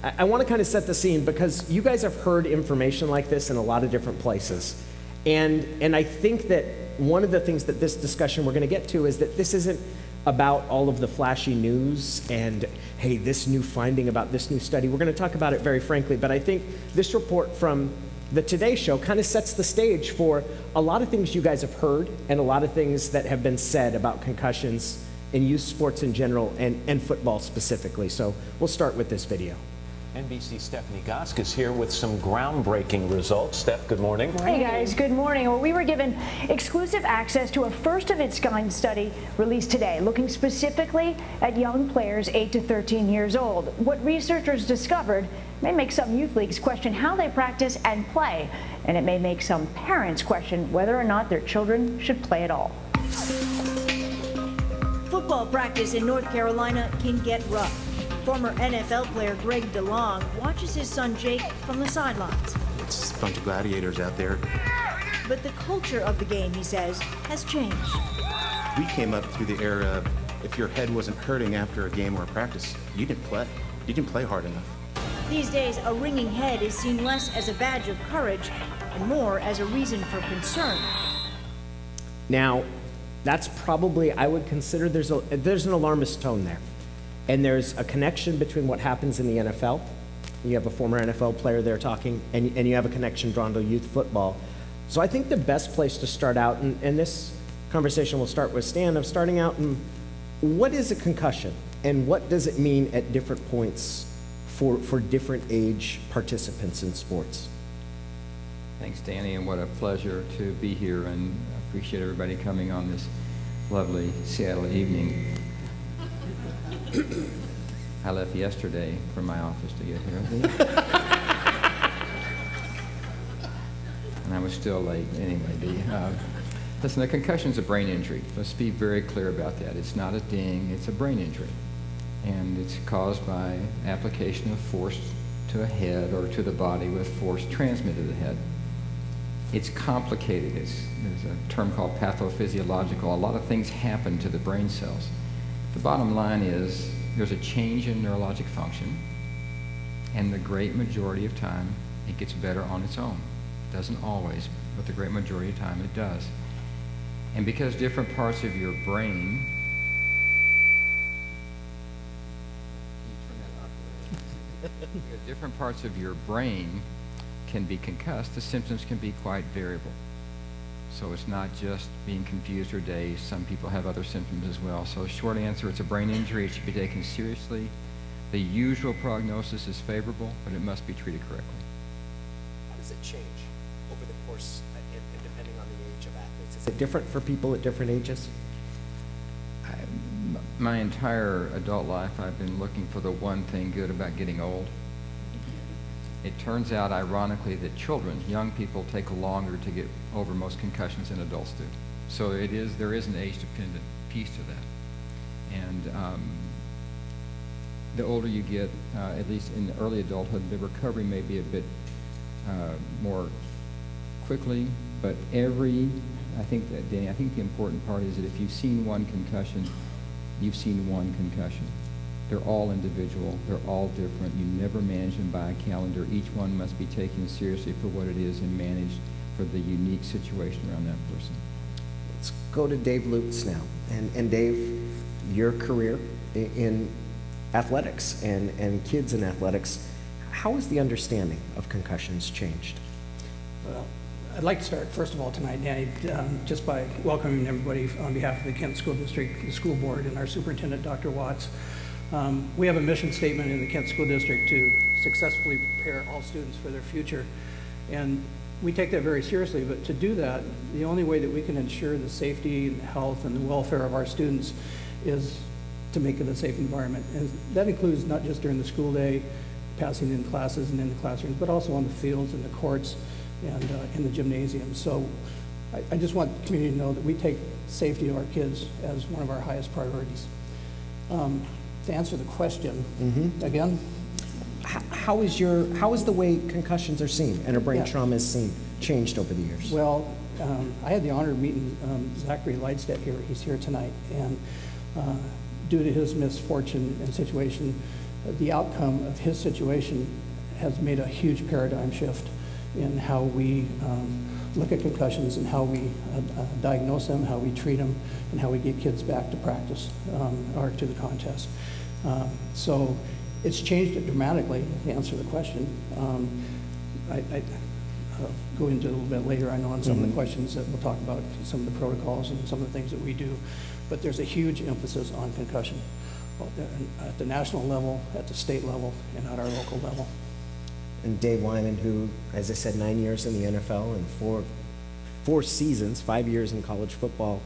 I want to kind of set the scene because you guys have heard information like this in a lot of different places. And I think that one of the things that this discussion we're going to get to is that this isn't about all of the flashy news and, hey, this new finding about this new study. We're going to talk about it very frankly, but I think this report from the Today Show kind of sets the stage for a lot of things you guys have heard and a lot of things that have been said about concussions in youth sports in general and football specifically. So we'll start with this video. NBC's Stephanie Gosk is here with some groundbreaking results. Steph, good morning. Hey guys, good morning. Well, we were given exclusive access to a first-of-its-kind study released today, looking specifically at young players 8 to 13 years old. What researchers discovered may make some youth leagues question how they practice and play, and it may make some parents question whether or not their children should play at all. Football practice in North Carolina can get rough. Former NFL player Greg DeLong watches his son Jake from the sidelines. It's a bunch of gladiators out there. But the culture of the game, he says, has changed. We came up through the era of if your head wasn't hurting after a game or a practice, you didn't play. You didn't play hard enough. These days, a ringing head is seen less as a badge of courage and more as a reason for concern. Now, that's probably, I would consider there's an alarmist tone there. And there's a connection between what happens in the NFL. You have a former NFL player there talking, and you have a connection drawn to youth football. So I think the best place to start out, and this conversation will start with Stan, of starting out in what is a concussion, and what does it mean at different points for different age participants in sports? Thanks, Danny, and what a pleasure to be here, and I appreciate everybody coming on this lovely Seattle evening. I left yesterday from my office to get here. And I was still late anyway. Listen, a concussion's a brain injury. Let's be very clear about that. It's not a ding, it's a brain injury. And it's caused by application of force to a head or to the body with force transmitted to the head. It's complicated. There's a term called pathophysiological. A lot of things happen to the brain cells. The bottom line is there's a change in neurologic function, and the great majority of time it gets better on its own. It doesn't always, but the great majority of time it does. And because different parts of your brain because different parts of your brain can be concussed, the symptoms can be quite variable. So it's not just being confused or dazed. Some people have other symptoms as well. So short answer, it's a brain injury. It should be taken seriously. The usual prognosis is favorable, but it must be treated correctly. How does it change over the course and depending on the age of athletes? Is it different for people at different ages? My entire adult life, I've been looking for the one thing good about getting old. It turns out, ironically, that children, young people, take longer to get over most concussions than adults do. So there is an age-dependent piece to that. And the older you get, at least in early adulthood, the recovery may be a bit more quickly, but I think the important part is that if you've seen one concussion, you've seen one concussion. They're all individual, they're all different. You never manage them by a calendar. Each one must be taken seriously for what it is and managed for the unique situation around that person. Let's go to Dave Lutes now. And Dave, your career in athletics and kids in athletics, how has the understanding of concussions changed? Well, I'd like to start, first of all, tonight, Danny, just by welcoming everybody on behalf of the Kent School District, the school board, and our superintendent, Dr. Watts. We have a mission statement in the Kent School District to successfully prepare all students for their future. And we take that very seriously, but to do that, the only way that we can ensure the safety and health and the welfare of our students is to make it a safe environment. And that includes not just during the school day, passing in classes and in the classrooms, but also on the fields and the courts and in the gymnasium. So I just want the community to know that we take safety of our kids as one of our highest priorities. To answer the question, again? How is the way concussions are seen and a brain trauma is seen changed over the years? Well, I had the honor of meeting Zachary Leidstedt here. He's here tonight. And due to his misfortune and situation, the outcome of his situation has made a huge paradigm shift in how we look at concussions and how we diagnose them, how we treat them, and how we get kids back to practice or to the contest. So it's changed it dramatically, to answer the question. I'll go into a little bit later, I know, on some of the questions that we'll talk about, some of the protocols and some of the things that we do. But there's a huge emphasis on concussion at the national level, at the state level, and at our local level. And Dave Wyman, who, as I said, 9 years in the NFL and four seasons, 5 years in college football,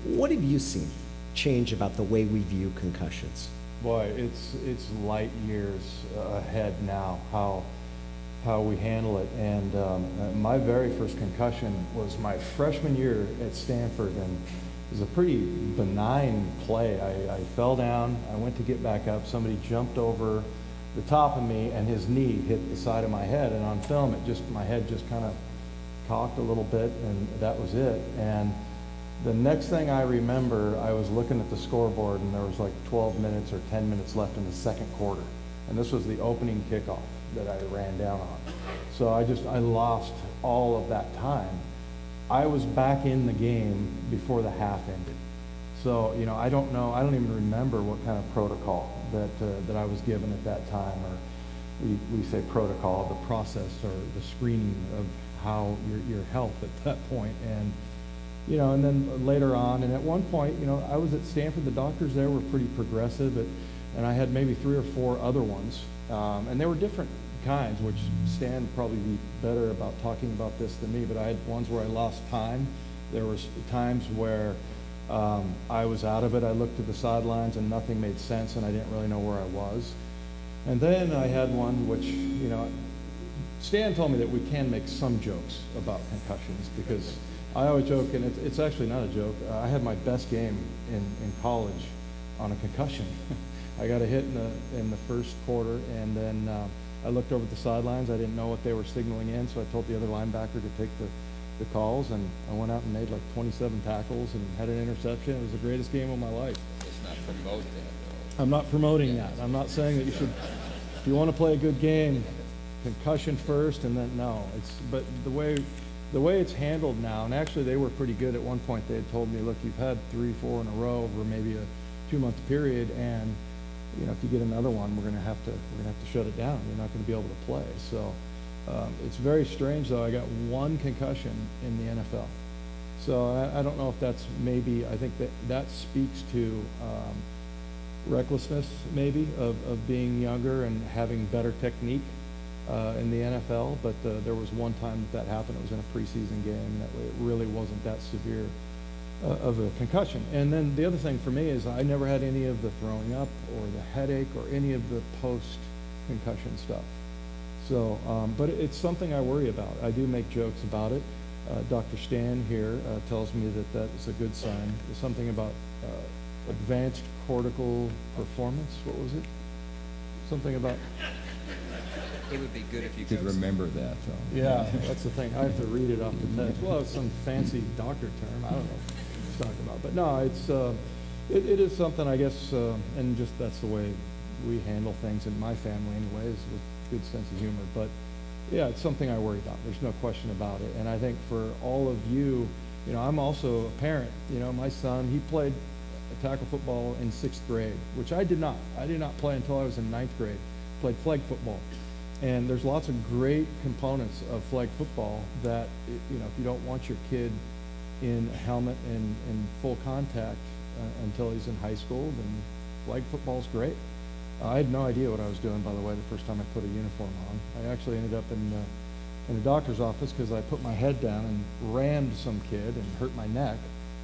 what have you seen change about the way we view concussions? Boy, it's light years ahead now, how we handle it. And my very first concussion was my freshman year at Stanford, and it was a pretty benign play. I fell down, I went to get back up, somebody jumped over the top of me, and his knee hit the side of my head, and on film, my head just kind of cocked a little bit, and that was it. And the next thing I remember, I was looking at the scoreboard, and there was like 12 minutes or 10 minutes left in the second quarter, and this was the opening kickoff that I ran down on. So I lost all of that time. I was back in the game before the half ended. So, I don't even remember what kind of protocol that I was given at that time, or we say protocol, the process or the screening of how your health at that point. And, and then later on, and at one point, I was at Stanford, the doctors there were pretty progressive, and I had maybe 3 or 4 other ones, and they were different kinds, which Stan would probably be better about talking about this than me, but I had ones where I lost time. There was times where I was out of it. I looked to the sidelines and nothing made sense, and I didn't really know where I was. And then I had one which, Stan told me that we can make some jokes about concussions, because I always joke, and it's actually not a joke. I had my best game in college on a concussion. I got a hit in the first quarter, and then I looked over at the sidelines. I didn't know what they were signaling in, so I told the other linebacker to take the calls, and I went out and made like 27 tackles and had an interception. It was the greatest game of my life. Let's not promote that, though. I'm not promoting that. I'm not saying that you should, if you want to play a good game, concussion first, and then but the way it's handled now, and actually they were pretty good at one point. They had told me, look, you've had 3, 4 in a row over maybe a 2-month period, and if you get another one, we're gonna have to shut it down. You're not gonna be able to play. So it's very strange, though. I got 1 concussion in the NFL. So I don't know if that's maybe, I think that speaks to recklessness maybe of being younger and having better technique in the NFL. But there was one time that happened. It was in a preseason game, and it really wasn't that severe of a concussion. And then the other thing for me is I never had any of the throwing up or the headache or any of the post-concussion stuff. So, but it's something I worry about. I do make jokes about it. Dr. Stan here tells me that is a good sign. There's something about advanced cortical performance. What was it? Something about... It would be good if you could remember that. So. Yeah, that's the thing. I have to read it off the text. Well, it's some fancy doctor term. I don't know what he's talking about. But no, it is something, I guess, and just that's the way we handle things in my family anyways, with good sense of humor. But yeah, it's something I worry about. There's no question about it. And I think for all of you, I'm also a parent. My son, he played tackle football in 6th grade, which I did not. I did not play until I was in 9th grade. Played flag football. And there's lots of great components of flag football that, if you don't want your kid in a helmet and full contact until he's in high school, then flag football's great. I had no idea what I was doing, by the way, the first time I put a uniform on. I actually ended up in a doctor's office because I put my head down and rammed some kid and hurt my neck.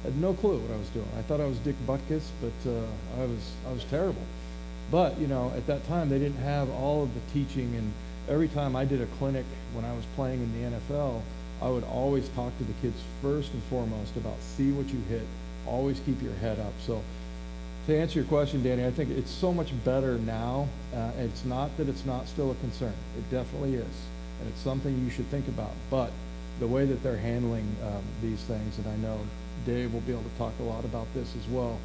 I had no clue what I was doing. I thought I was Dick Butkus, but I was terrible. But, at that time, they didn't have all of the teaching, and every time I did a clinic when I was playing in the NFL, I would always talk to the kids first and foremost about see what you hit, always keep your head up. So to answer your question, Danny, I think it's so much better now. It's not that it's not still a concern. It definitely is, and it's something you should think about. But the way that they're handling these things, and I know Dave will be able to talk a lot about this as well,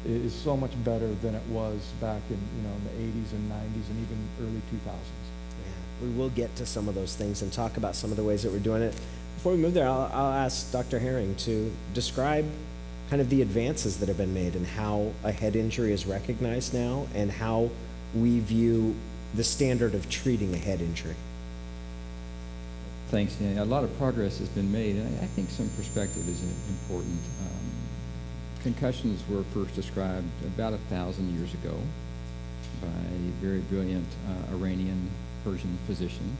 is so much better than it was back in, in the 80s and 90s and even early 2000s. Yeah, we will get to some of those things and talk about some of the ways that we're doing it. Before we move there, I'll ask Dr. Herring to describe kind of the advances that have been made and how a head injury is recognized now and how we view the standard of treating a head injury. Thanks, Danny. A lot of progress has been made, and I think some perspective is important. Concussions were first described about 1,000 years ago by a very brilliant Iranian Persian physician,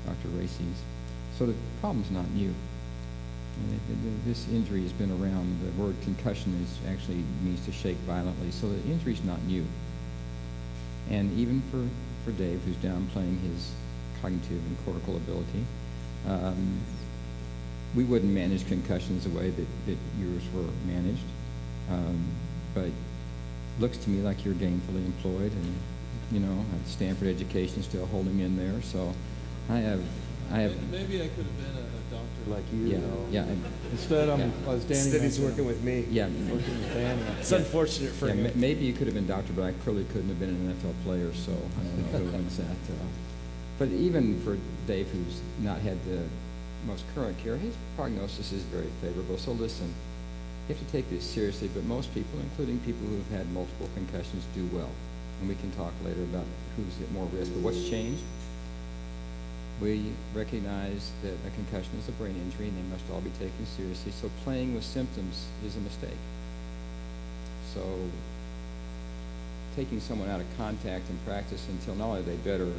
Dr. Races. So the problem's not new. This injury has been around. The word concussion actually means to shake violently, so the injury's not new. And even for Dave, who's downplaying his cognitive and cortical ability, we wouldn't manage concussions the way that yours were managed. But looks to me like you're gainfully employed, and Stanford education still holding in there. So I have. Maybe I could have been a doctor like you. Yeah, though. yeah. Instead, as Danny Instead, he's mentioned, working with me. Yeah. working with Danny. It's unfortunate for him. Maybe you could have been doctor, but I clearly couldn't have been an NFL player, so I don't know who wins that. But even for Dave, who's not had the most current care, his prognosis is very favorable. So listen, you have to take this seriously, but most people, including people who have had multiple concussions, do well. And we can talk later about who's at more risk. But what's changed? We recognize that a concussion is a brain injury, and they must all be taken seriously. So playing with symptoms is a mistake. So taking someone out of contact and practice until not only are they better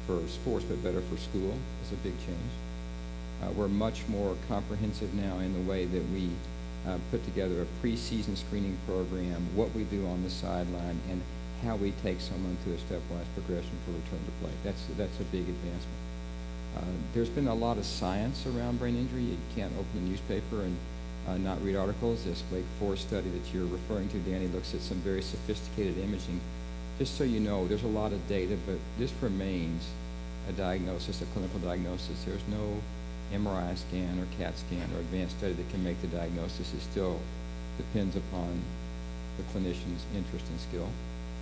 for sports, but better for school is a big change. We're much more comprehensive now in the way that we put together a preseason screening program, what we do on the sideline, and how we take someone through a stepwise progression for return to play. That's a big advancement. There's been a lot of science around brain injury. You can't open a newspaper and not read articles. This Wake Forest study that you're referring to, Danny, looks at some very sophisticated imaging. Just so you know, there's a lot of data, but this remains a diagnosis, a clinical diagnosis. There's no MRI scan or CAT scan or advanced study that can make the diagnosis. It still depends upon the clinician's interest and skill.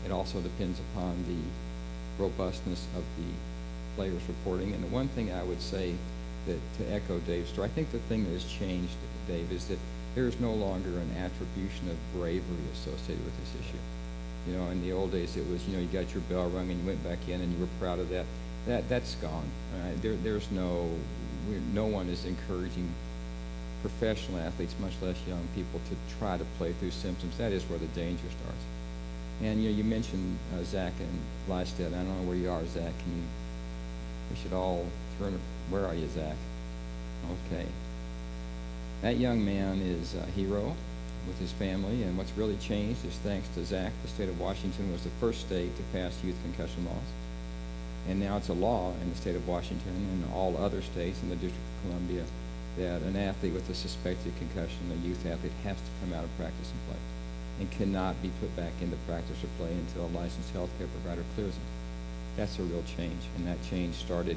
It also depends upon the robustness of the players reporting. And the one thing I would say that to echo Dave's story, I think the thing that has changed, Dave, is that there is no longer an attribution of bravery associated with this issue. In the old days it was, you got your bell rung and you went back in and you were proud of that. That's gone. There's no one is encouraging professional athletes, much less young people, to try to play through symptoms. That is where the danger starts. And you mentioned Zach and Lysted. I don't know where you are, Zach. We should all turn. Where are you, Zach? Okay. That young man is a hero with his family, and what's really changed is thanks to Zach, the state of Washington was the first state to pass youth concussion laws. And now it's a law in the state of Washington and all other states in the District of Columbia that an athlete with a suspected concussion, a youth athlete, has to come out of practice and play and cannot be put back into practice or play until a licensed healthcare provider clears them. That's a real change, and that change started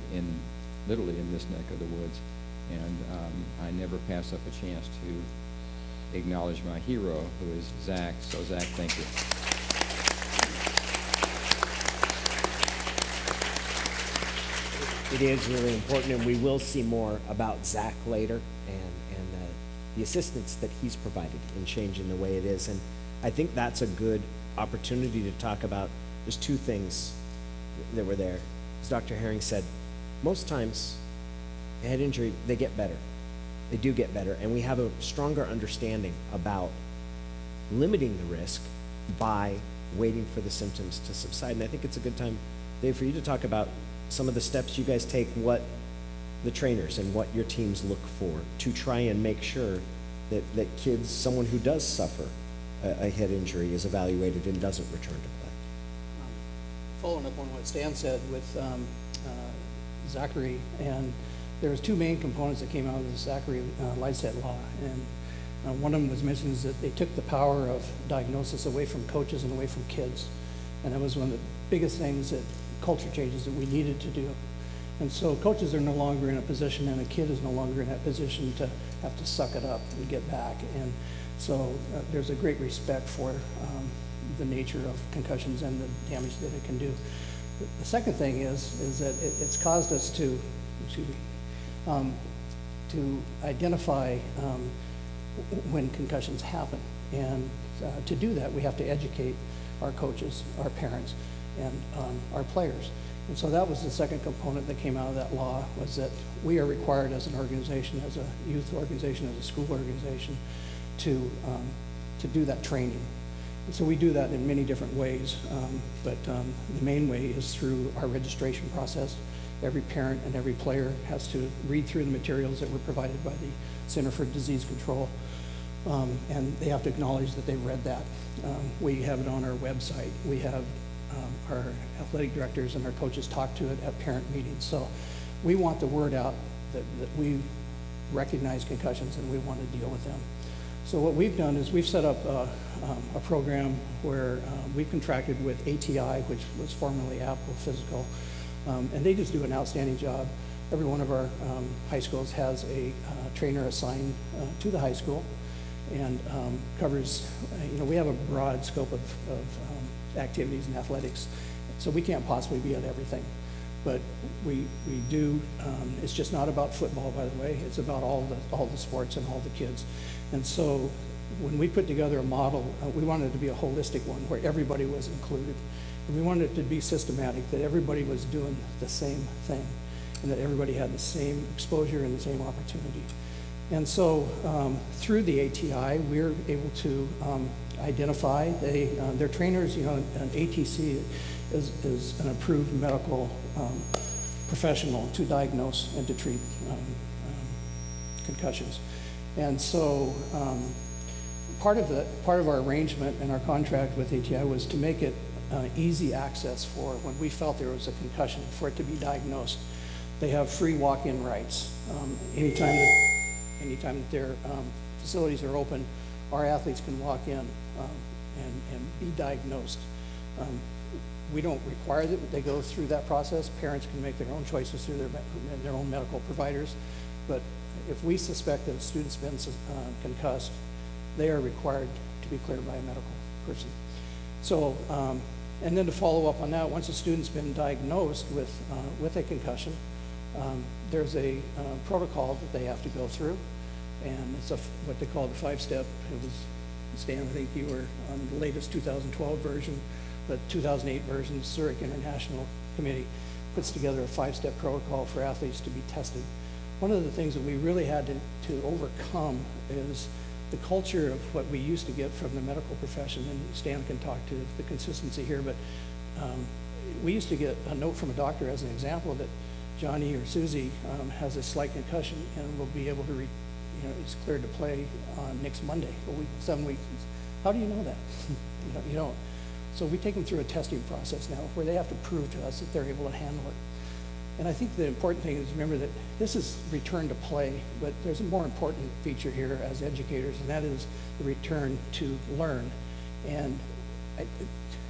literally in this neck of the woods. And I never pass up a chance to acknowledge my hero, who is Zach. So Zach, thank you. It is really important, and we will see more about Zach later and the assistance that he's provided in changing the way it is. And I think that's a good opportunity to talk about. There's two things that were there. As Dr. Herring said, most times a head injury, they get better. They do get better, and we have a stronger understanding about limiting the risk by waiting for the symptoms to subside. And I think it's a good time, Dave, for you to talk about some of the steps you guys take, what the trainers and what your teams look for to try and make sure that kids, someone who does suffer a head injury, is evaluated and doesn't return to play. Following up on what Stan said with Zachary, and there was two main components that came out of the Zachary Lysted law, and one of them was mentioned is that they took the power of diagnosis away from coaches and away from kids, and that was one of the biggest things, that culture changes that we needed to do. And so coaches are no longer in a position, and a kid is no longer in that position to have to suck it up and get back. And so there's a great respect for the nature of concussions and the damage that it can do. The second thing is that it's caused us to, to identify when concussions happen. And to do that, we have to educate our coaches, our parents, and our players. And so that was the second component that came out of that law, was that we are required as an organization, as a youth organization, as a school organization, to do that training. And so we do that in many different ways, but the main way is through our registration process. Every parent and every player has to read through the materials that were provided by the Center for Disease Control, and they have to acknowledge that they've read that. We have it on our website. We have our athletic directors and our coaches talk to it at parent meetings. So we want the word out that we recognize concussions and we want to deal with them. So what we've done is we've set up a program where we've contracted with ATI, which was formerly Apple Physical, and they just do an outstanding job. Every one of our high schools has a trainer assigned to the high school, and covers, we have a broad scope of activities in athletics, so we can't possibly be at everything. But we do, it's just not about football, by the way, it's about all the sports and all the kids. And so when we put together a model, we wanted it to be a holistic one where everybody was included. And we wanted it to be systematic, that everybody was doing the same thing, and that everybody had the same exposure and the same opportunity. And so through the ATI, we're able to identify, their trainers, an ATC is an approved medical professional to diagnose and to treat concussions. And so part of our arrangement and our contract with ATI was to make it easy access for when we felt there was a concussion, for it to be diagnosed. They have free walk-in rights. Anytime that their facilities are open, our athletes can walk in and be diagnosed. We don't require that they go through that process. Parents can make their own choices through their own medical providers. But if we suspect that a student's been concussed, they are required to be cleared by a medical person. So, and then to follow up on that, once a student's been diagnosed with a concussion, there's a protocol that they have to go through, and it's what they call the 5-step. It was, Stan, I think you were on the latest 2012 version, the 2008 version. Zurich International Committee puts together a 5-step protocol for athletes to be tested. One of the things that we really had to overcome is the culture of what we used to get from the medical profession, and Stan can talk to the consistency here, but we used to get a note from a doctor as an example that Johnny or Susie has a slight concussion and will be able to, is cleared to play next Monday, 7 weeks. How do you know that? You don't. So we take them through a testing process now where they have to prove to us that they're able to handle it. And I think the important thing is remember that this is return to play, but there's a more important feature here as educators, and that is the return to learn. And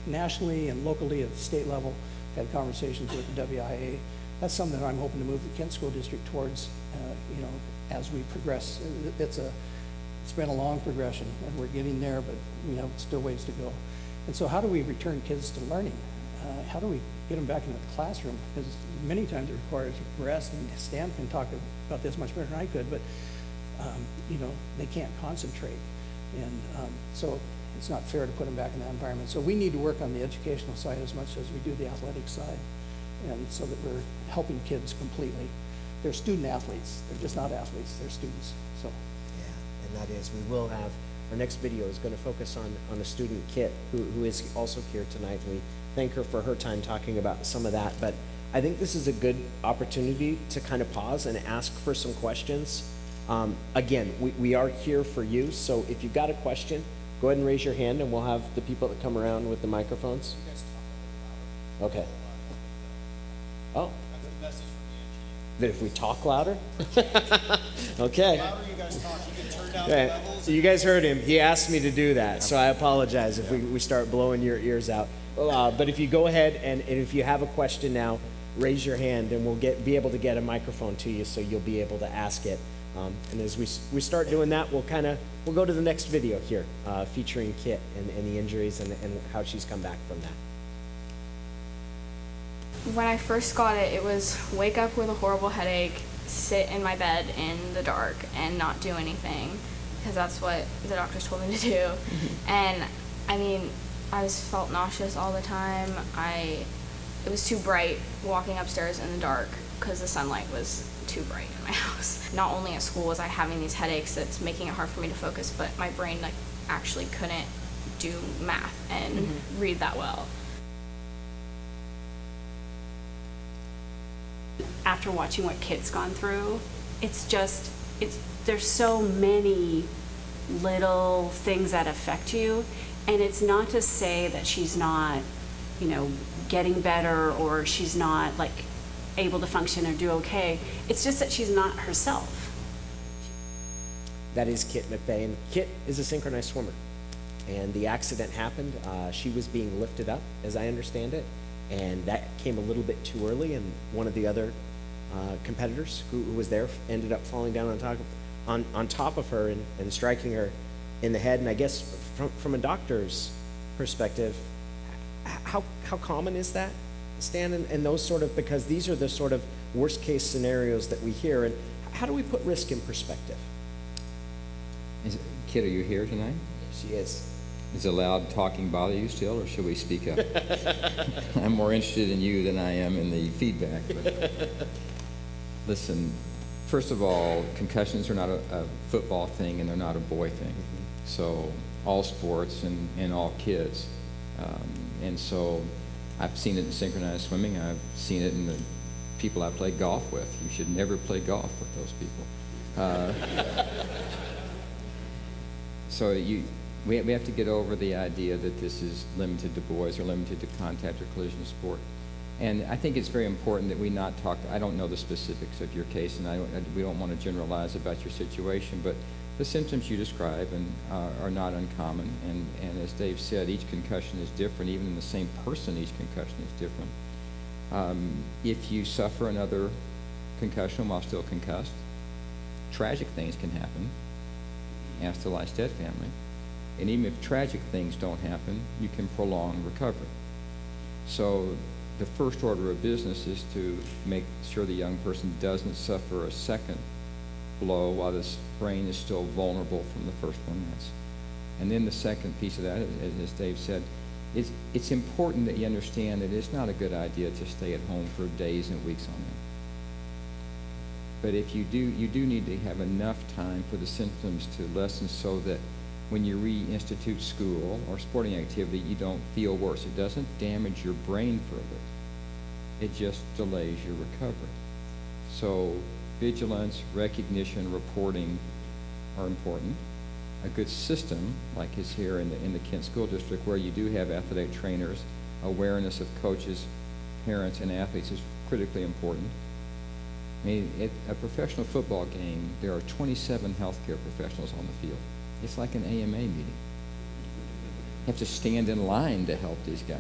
nationally and locally at the state level, had conversations with the WIA. That's something that I'm hoping to move the Kent School District towards, as we progress. It's been a long progression, and we're getting there, but we have still ways to go. And so how do we return kids to learning? How do we get them back into the classroom? Because many times it requires rest, and Stan can talk about this much better than I could, but they can't concentrate. And so it's not fair to put them back in that environment. So we need to work on the educational side as much as we do the athletic side, and so that we're helping kids completely. They're student athletes. They're just not athletes. They're students. So. Yeah, and that is, we will have, our next video is going to focus on a student, Kit, who is also here tonight. We thank her for her time talking about some of that, but I think this is a good opportunity to kind of pause and ask for some questions. Again, we are here for you, so if you've got a question, go ahead and raise your hand, and we'll have the people that come around with the microphones. Okay. Oh. That's the message from the engineer. That if we talk louder? Okay. The louder you guys talk, you can turn down Okay. the levels. So you guys heard him. He asked me to do that, so I apologize if we start blowing your ears out. But if you go ahead and if you have a question now, raise your hand, and we'll be able to get a microphone to you so you'll be able to ask it. And as we start doing that, we'll go to the next video here, featuring Kit and the injuries and how she's come back from that. When I first got it, it was wake up with a horrible headache, sit in my bed in the dark, and not do anything, because that's what the doctors told me to do. Mm-hmm. And I mean, I felt nauseous all the time. It was too bright walking upstairs in the dark because the sunlight was too bright in my house. Not only at school was I having these headaches that's making it hard for me to focus, but my brain actually couldn't do math and read that well. After watching what Kit's gone through, there's so many little things that affect you, and it's not to say that she's not, getting better or she's not able to function or do okay. It's just that she's not herself. That is Kit McVeigh, and Kit is a synchronized swimmer. And the accident happened. She was being lifted up, as I understand it, and that came a little bit too early, and one of the other competitors who was there ended up falling down on top of her and striking her in the head. And I guess from a doctor's perspective, how common is that, Stan, and those sort of, because these are the sort of worst case scenarios that we hear, and how do we put risk in perspective? Kit, are you here tonight? She is. Is loud talking bother you still, or should we speak up? I'm more interested in you than I am in the feedback. But listen, first of all, concussions are not a football thing, and they're not a boy thing. So all sports and all kids. And so I've seen it in synchronized swimming. I've seen it in the people I play golf with. You should never play golf with those people. So we have to get over the idea that this is limited to boys or limited to contact or collision sport. And I think it's very important that we not talk, I don't know the specifics of your case, and we don't want to generalize about your situation, but the symptoms you describe are not uncommon. And as Dave said, each concussion is different. Even in the same person, each concussion is different. If you suffer another concussion while still concussed, tragic things can happen. Ask the Lystead family. And even if tragic things don't happen, you can prolong recovery. So the first order of business is to make sure the young person doesn't suffer a second blow while this brain is still vulnerable from the first one. And then the second piece of that, as Dave said, it's important that you understand that it's not a good idea to stay at home for days and weeks on end. But if you do need to have enough time for the symptoms to lessen so that when you reinstitute school or sporting activity, you don't feel worse. It doesn't damage your brain further. It just delays your recovery. So vigilance, recognition, reporting are important. A good system, like is here in the Kent School District, where you do have athletic trainers, awareness of coaches, parents, and athletes is critically important. I mean, at a professional football game, there are 27 healthcare professionals on the field. It's like an AMA meeting. You have to stand in line to help these guys.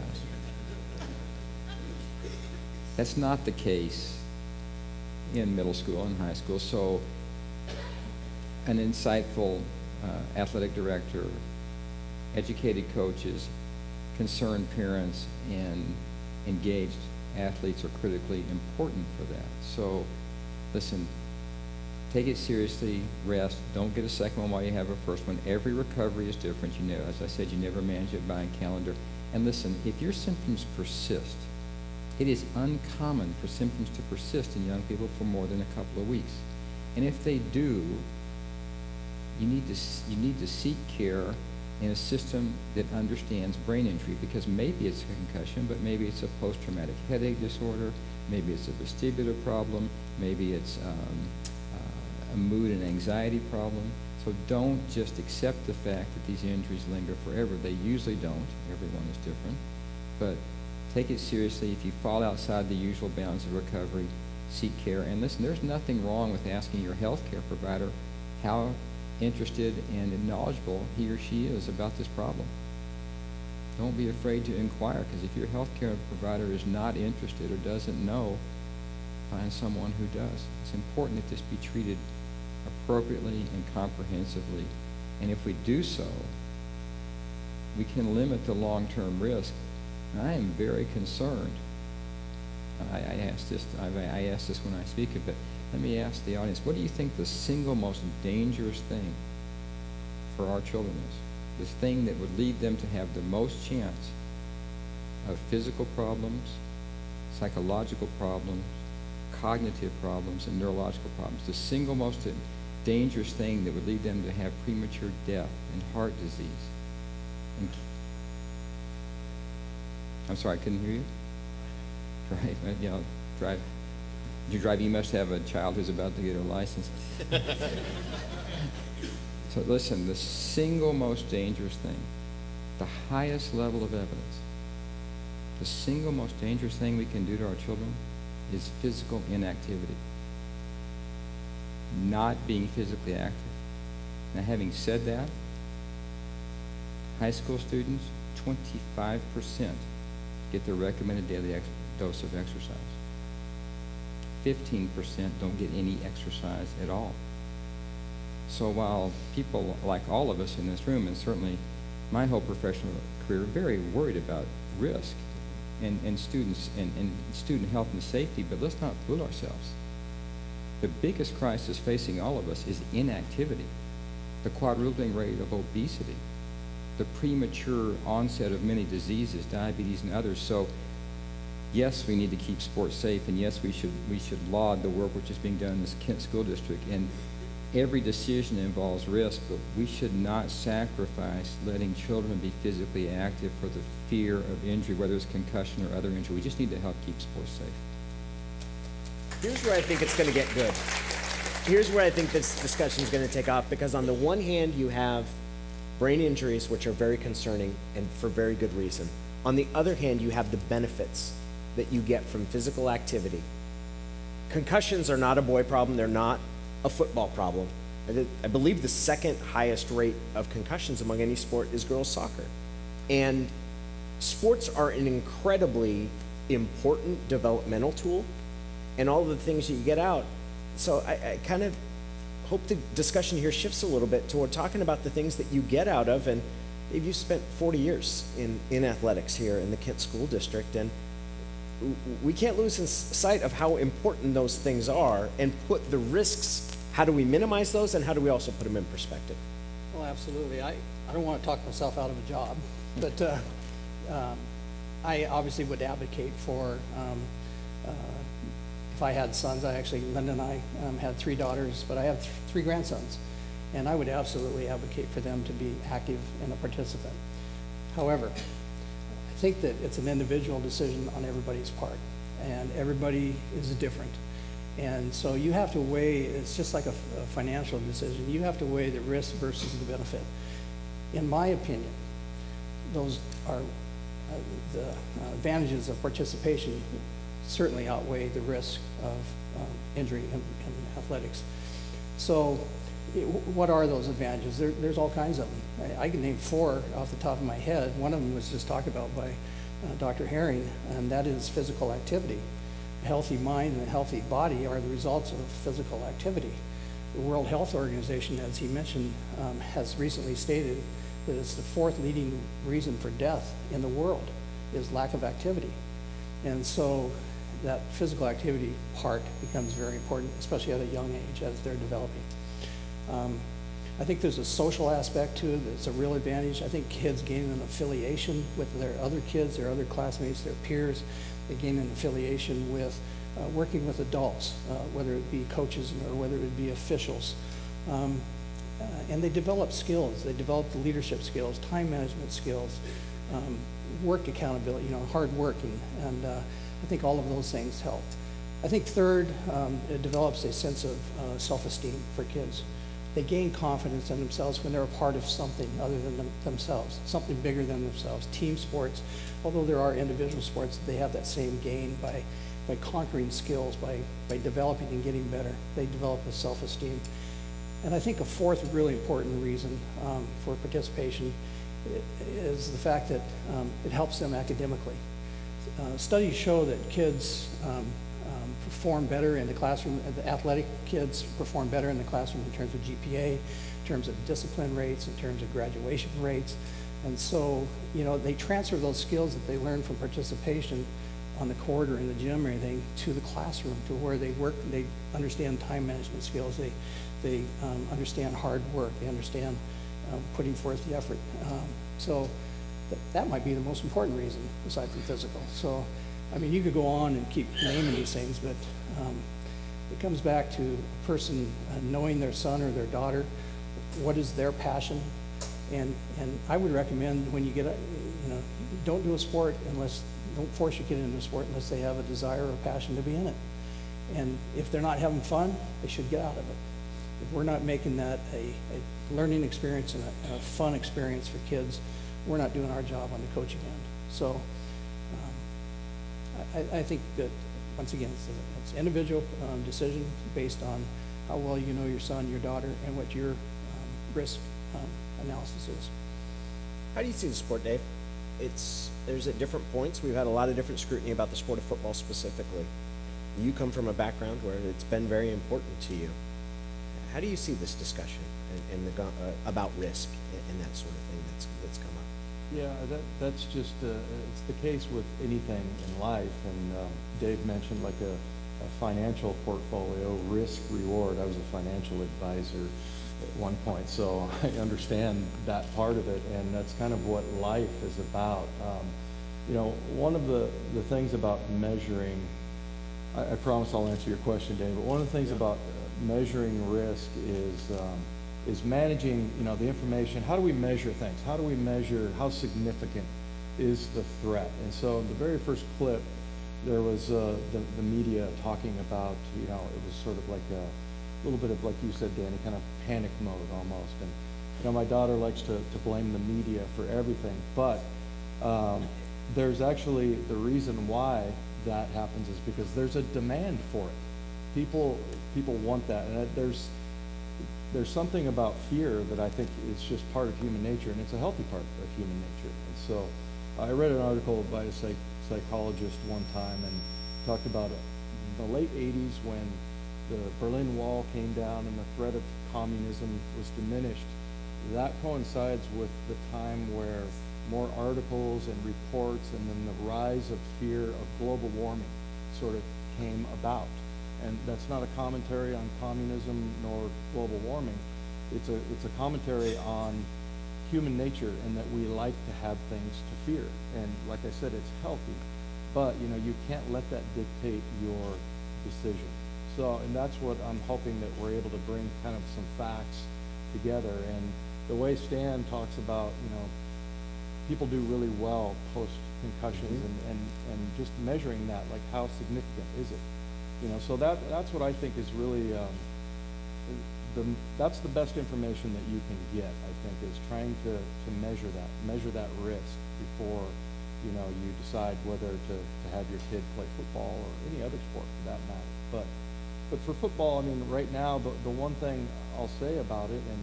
That's not the case in middle school and high school. So an insightful athletic director, educated coaches, concerned parents, and engaged athletes are critically important for that. So listen, take it seriously, rest, don't get a second one while you have a first one. Every recovery is different. You know, as I said, you never manage it by a calendar. And listen, if your symptoms persist, it is uncommon for symptoms to persist in young people for more than a couple of weeks. And if they do, you need to seek care in a system that understands brain injury, because maybe it's a concussion, but maybe it's a post-traumatic headache disorder, maybe it's a vestibular problem, maybe it's a mood and anxiety problem. So don't just accept the fact that these injuries linger forever. They usually don't. Everyone is different. But take it seriously. If you fall outside the usual bounds of recovery, seek care. And listen, there's nothing wrong with asking your health care provider how interested and knowledgeable he or she is about this problem. Don't be afraid to inquire, because if your healthcare provider is not interested or doesn't know, find someone who does. It's important that this be treated appropriately and comprehensively. And if we do so, we can limit the long-term risk. And I am very concerned. I asked this when I speak it, but let me ask the audience, what do you think the single most dangerous thing for our children is? The thing that would lead them to have the most chance of physical problems, psychological problems, cognitive problems, and neurological problems. The single most dangerous thing that would lead them to have premature death and heart disease. And, I'm sorry, I couldn't hear you? Drive. You drive, you must have a child who's about to get her license. So listen, the single most dangerous thing, the highest level of evidence, the single most dangerous thing we can do to our children is physical inactivity. Not being physically active. Now, having said that, high school students, 25% get the recommended daily dose of exercise. 15% don't get any exercise at all. So while people like all of us in this room, and certainly my whole professional career, are very worried about risk and students and student health and safety, but let's not fool ourselves. The biggest crisis facing all of us is inactivity, the quadrupling rate of obesity, the premature onset of many diseases, diabetes and others. So yes, we need to keep sports safe, and yes, we should laud the work which is being done in this Kent School District. And every decision involves risk, but we should not sacrifice letting children be physically active for the fear of injury, whether it's concussion or other injury. We just need to help keep sports safe. Here's where I think it's going to get good. Here's where I think this discussion is going to take off, because on the one hand, you have brain injuries, which are very concerning and for very good reason. On the other hand, you have the benefits that you get from physical activity. Concussions are not a boy problem. They're not a football problem. I believe the second highest rate of concussions among any sport is girls soccer. And sports are an incredibly important developmental tool, and all of the things you get out. So I kind of hope the discussion here shifts a little bit toward talking about the things that you get out of. And Dave, you spent 40 years in athletics here in the Kent School District, and we can't lose sight of how important those things are and put the risks. How do we minimize those, and how do we also put them in perspective? Well, absolutely. I don't want to talk myself out of a job, but I obviously would advocate for, if I had sons, Linda and I had 3 daughters, but I have 3 grandsons, and I would absolutely advocate for them to be active and a participant. However, I think that it's an individual decision on everybody's part, and everybody is different. And so you have to weigh, it's just like a financial decision, you have to weigh the risk versus the benefit. In my opinion, those are the advantages of participation certainly outweigh the risk of injury in athletics. So what are those advantages? There's all kinds of them. I can name 4 off the top of my head. One of them was just talked about by Dr. Herring, and that is physical activity. A healthy mind and a healthy body are the results of physical activity. The World Health Organization, as he mentioned, has recently stated that it's the 4th leading reason for death in the world is lack of activity. And so that physical activity part becomes very important, especially at a young age as they're developing. I think there's a social aspect to it that's a real advantage. I think kids gain an affiliation with their other kids, their other classmates, their peers. They gain an affiliation with working with adults, whether it be coaches or whether it be officials. And they develop skills. They develop the leadership skills, time management skills, work accountability, hard work, and I think all of those things help. I think third, it develops a sense of self-esteem for kids. They gain confidence in themselves when they're a part of something other than themselves, something bigger than themselves. Team sports, although there are individual sports, they have that same gain by conquering skills, by developing and getting better. They develop a self-esteem. And I think a 4th really important reason for participation is the fact that it helps them academically. Studies show that kids perform better in the classroom, the athletic kids perform better in the classroom in terms of GPA, in terms of discipline rates, in terms of graduation rates. And so, they transfer those skills that they learn from participation on the court or in the gym or anything to the classroom, to where they work, they understand time management skills, they understand hard work, they understand putting forth the effort. So that might be the most important reason, aside from physical. So, you could go on and keep naming these things, but it comes back to a person knowing their son or their daughter, what is their passion, and I would recommend when you get, don't do a sport don't force your kid into a sport unless they have a desire or a passion to be in it. And if they're not having fun, they should get out of it. If we're not making that a learning experience and a fun experience for kids, we're not doing our job on the coaching end. So I think that, once again, it's an individual decision based on how well you know your son, your daughter, and what your risk analysis is. How do you see the sport, Dave? There's at different points. We've had a lot of different scrutiny about the sport of football specifically. You come from a background where it's been very important to you. How do you see this discussion about risk and that sort of thing that's come up? Yeah, that's just, it's the case with anything in life. And Dave mentioned like a financial portfolio, risk, reward. I was a financial advisor at one point, so I understand that part of it, and that's kind of what life is about. One of the things about measuring, I promise I'll answer your question, Dave, but one of the things about measuring risk is managing, the information. How do we measure things? How do we measure how significant is the threat? And so in the very first clip, there was the media talking about, it was sort of like a little bit of, like you said, Danny, kind of panic mode almost. And my daughter likes to blame the media for everything, but there's actually, the reason why that happens is because there's a demand for it. People want that, and there's something about fear that I think is just part of human nature, and it's a healthy part of human nature. And so I read an article by a psychologist one time and talked about the late 80s when the Berlin Wall came down and the threat of communism was diminished. That coincides with the time where more articles and reports and then the rise of fear of global warming sort of came about. And that's not a commentary on communism nor global warming. It's a commentary on human nature and that we like to have things to fear. And like I said, it's healthy, but you can't let that dictate your decision. So, and that's what I'm hoping that we're able to bring kind of some facts together. And the way Stan talks about, people do really well post-concussions and just measuring that, like how significant is it? So that's what I think is really, that's the best information that you can get, I think, is trying to measure that risk before, you decide whether to have your kid play football or any other sport for that matter. But for football, right now, the one thing I'll say about it, and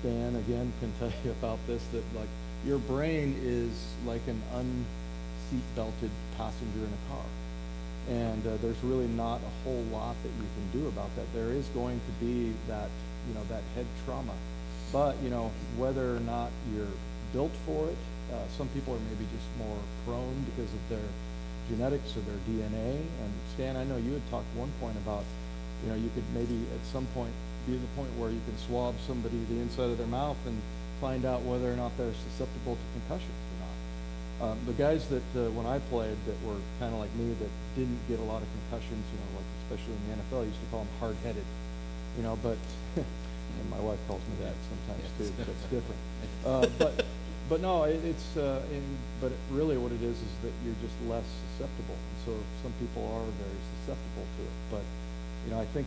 Stan, again, can tell you about this, that, like, your brain is like an unseat-belted passenger in a car. And there's really not a whole lot that you can do about that. There is going to be that, that head trauma. But, whether or not you're built for it, some people are maybe just more prone because of their genetics or their DNA. And Stan, I know you had talked one point about, you could maybe at some point be to the point where you can swab somebody the inside of their mouth and find out whether or not they're susceptible to concussions or not. The guys that, when I played, that were kind of like me, that didn't get a lot of concussions, like especially in the NFL, used to call them hard-headed, but, and my wife calls me that sometimes too, but it's different. But no, but really what it is that you're just less susceptible. And so some people are very susceptible to it. But, I think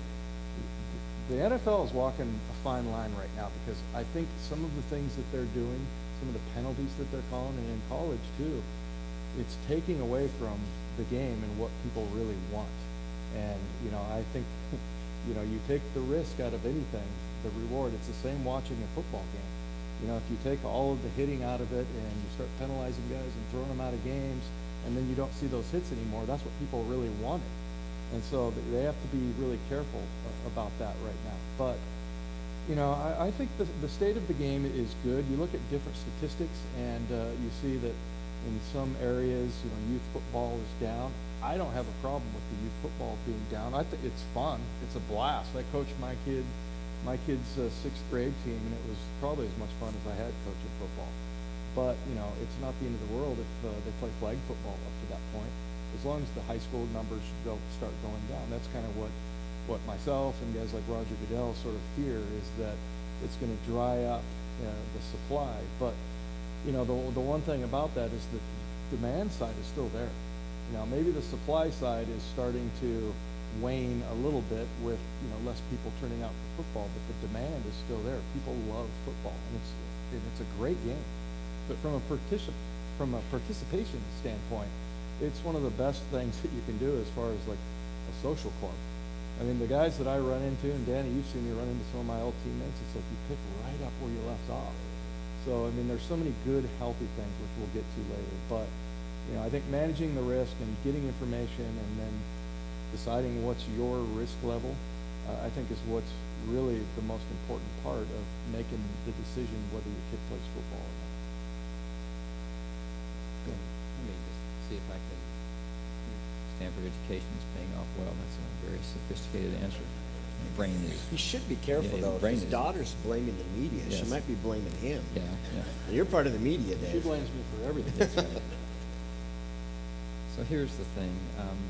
the NFL is walking a fine line right now, because I think some of the things that they're doing, some of the penalties that they're calling, and in college too, it's taking away from the game and what people really want. And, I think, you take the risk out of anything, the reward. It's the same watching a football game. You know, if you take all of the hitting out of it and you start penalizing guys and throwing them out of games, and then you don't see those hits anymore, that's what people really wanted. And so they have to be really careful about that right now. But, you know, I think the state of the game is good. You look at different statistics, and you see that in some areas, you know, youth football is down. I don't have a problem with the youth football being down. I think it's fun. It's a blast. I coached my kid's sixth grade team, and it was probably as much fun as I had coaching football. But, you know, it's not the end of the world if they play flag football up to that point, as long as the high school numbers don't start going down. That's kind of what myself and guys like Roger Goodell sort of fear, is that it's going to dry up the supply. But, you know, the one thing about that is the demand side is still there. You know, maybe the supply side is starting to wane a little bit with, you know, less people turning out for football, but the demand is still there. People love football, and it's a great game. But from a participation standpoint, it's one of the best things that you can do as far as like a social club. I mean, the guys that I run into, and Danny, you've seen me run into some of my old teammates, it's like you pick right up where you left off. So, I mean, there's so many good, healthy things, which we'll get to later. But, you know, I think managing the risk and getting information and then deciding what's your risk level, I think is what's really the most important part of making the decision whether your kid plays football or not. Let me just see if I can. Stanford education is paying off well. That's a very sophisticated answer. My brain is. You should be careful, though. If his daughter's blaming the media, Yes. she might be blaming him. Yeah. And you're part of the media, Dave. She blames me for everything. That's right. So here's the thing.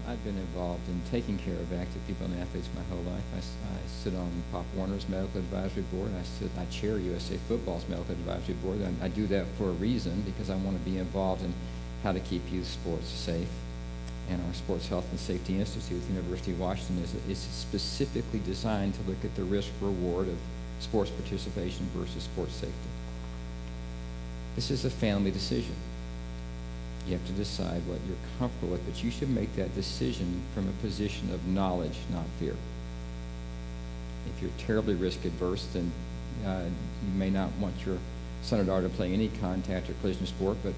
I've been involved in taking care of active people and athletes my whole life. I sit on Pop Warner's medical advisory board. I chair USA Football's medical advisory board. I do that for a reason, because I want to be involved in how to keep youth sports safe. And our Sports Health and Safety Institute at the University of Washington is specifically designed to look at the risk-reward of sports participation versus sports safety. This is a family decision. You have to decide what you're comfortable with, but you should make that decision from a position of knowledge, not fear. If you're terribly risk-adverse, then you may not want your son or daughter to play any contact or collision sport, but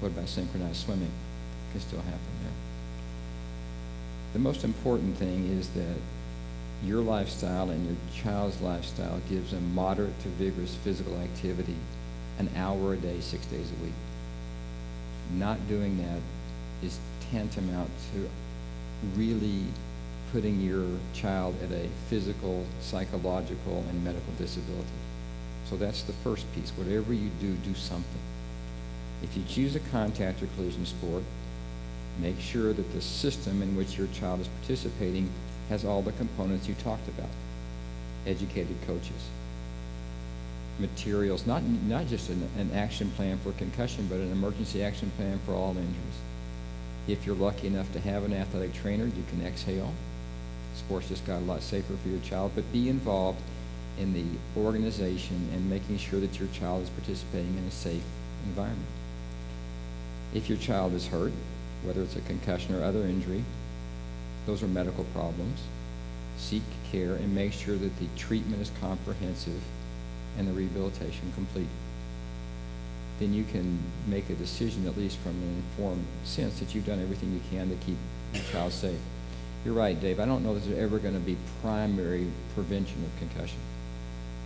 what about synchronized swimming? It can still happen there. The most important thing is that your lifestyle and your child's lifestyle gives them moderate to vigorous physical activity an hour a day, 6 days a week. Not doing that is tantamount to really putting your child at a physical, psychological, and medical disability. So that's the first piece. Whatever you do, do something. If you choose a contact or collision sport, make sure that the system in which your child is participating has all the components you talked about. Educated coaches, materials, not just an action plan for concussion, but an emergency action plan for all injuries. If you're lucky enough to have an athletic trainer, you can exhale. Sports just got a lot safer for your child, but be involved in the organization and making sure that your child is participating in a safe environment. If your child is hurt, whether it's a concussion or other injury, those are medical problems. Seek care and make sure that the treatment is comprehensive and the rehabilitation complete. Then you can make a decision, at least from an informed sense, that you've done everything you can to keep your child safe. You're right, Dave. I don't know that there's ever going to be primary prevention of concussion.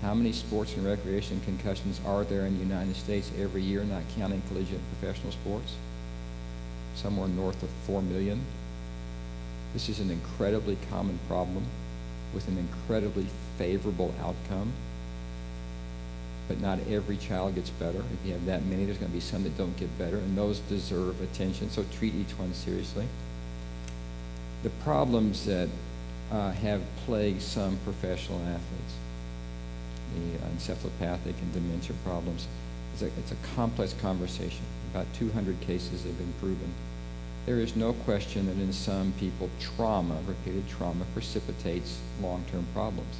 How many sports and recreation concussions are there in the United States every year, not counting collegiate and professional sports? Somewhere north of 4 million. This is an incredibly common problem with an incredibly favorable outcome. But not every child gets better. If you have that many, there's going to be some that don't get better, and those deserve attention, so treat each one seriously. The problems that have plagued some professional athletes, the encephalopathic and dementia problems, it's a complex conversation. About 200 cases have been proven. There is no question that in some people, trauma, repeated trauma, precipitates long-term problems.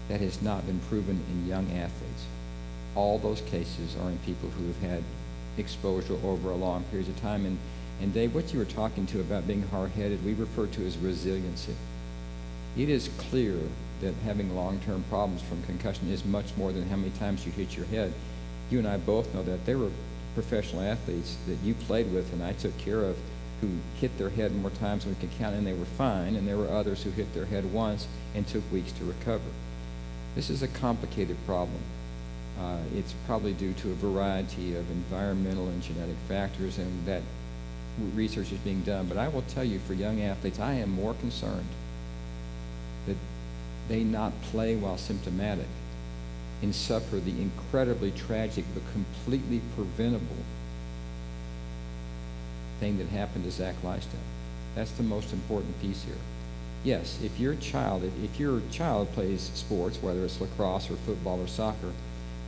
That has not been proven in young athletes. All those cases are in people who have had exposure over a long period of time. And Dave, what you were talking to about being hard-headed, we refer to as resiliency. It is clear that having long-term problems from concussion is much more than how many times you hit your head. You and I both know that there were professional athletes that you played with and I took care of who hit their head more times than we could count, and they were fine, and there were others who hit their head once and took weeks to recover. This is a complicated problem. It's probably due to a variety of environmental and genetic factors, and that research is being done. But I will tell you, for young athletes, I am more concerned that they not play while symptomatic and suffer the incredibly tragic but completely preventable thing that happened to Zach Lystad. That's the most important piece here. Yes, if your child plays sports, whether it's lacrosse or football or soccer,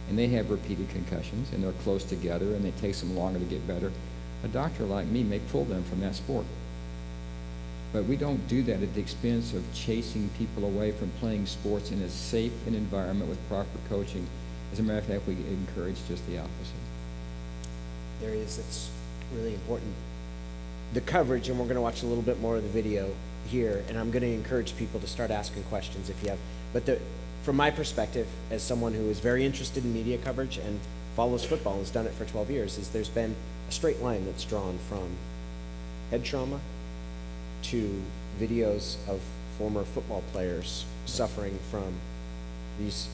and they have repeated concussions and they're close together and it takes them longer to get better, a doctor like me may pull them from that sport. But we don't do that at the expense of chasing people away from playing sports in a safe an environment with proper coaching. As a matter of fact, we encourage just the opposite. There is, it's really important. The coverage, and we're going to watch a little bit more of the video here, and I'm going to encourage people to start asking questions if you have. But from my perspective, as someone who is very interested in media coverage and follows football and has done it for 12 years, is there's been a straight line that's drawn from head trauma to videos of former football players suffering from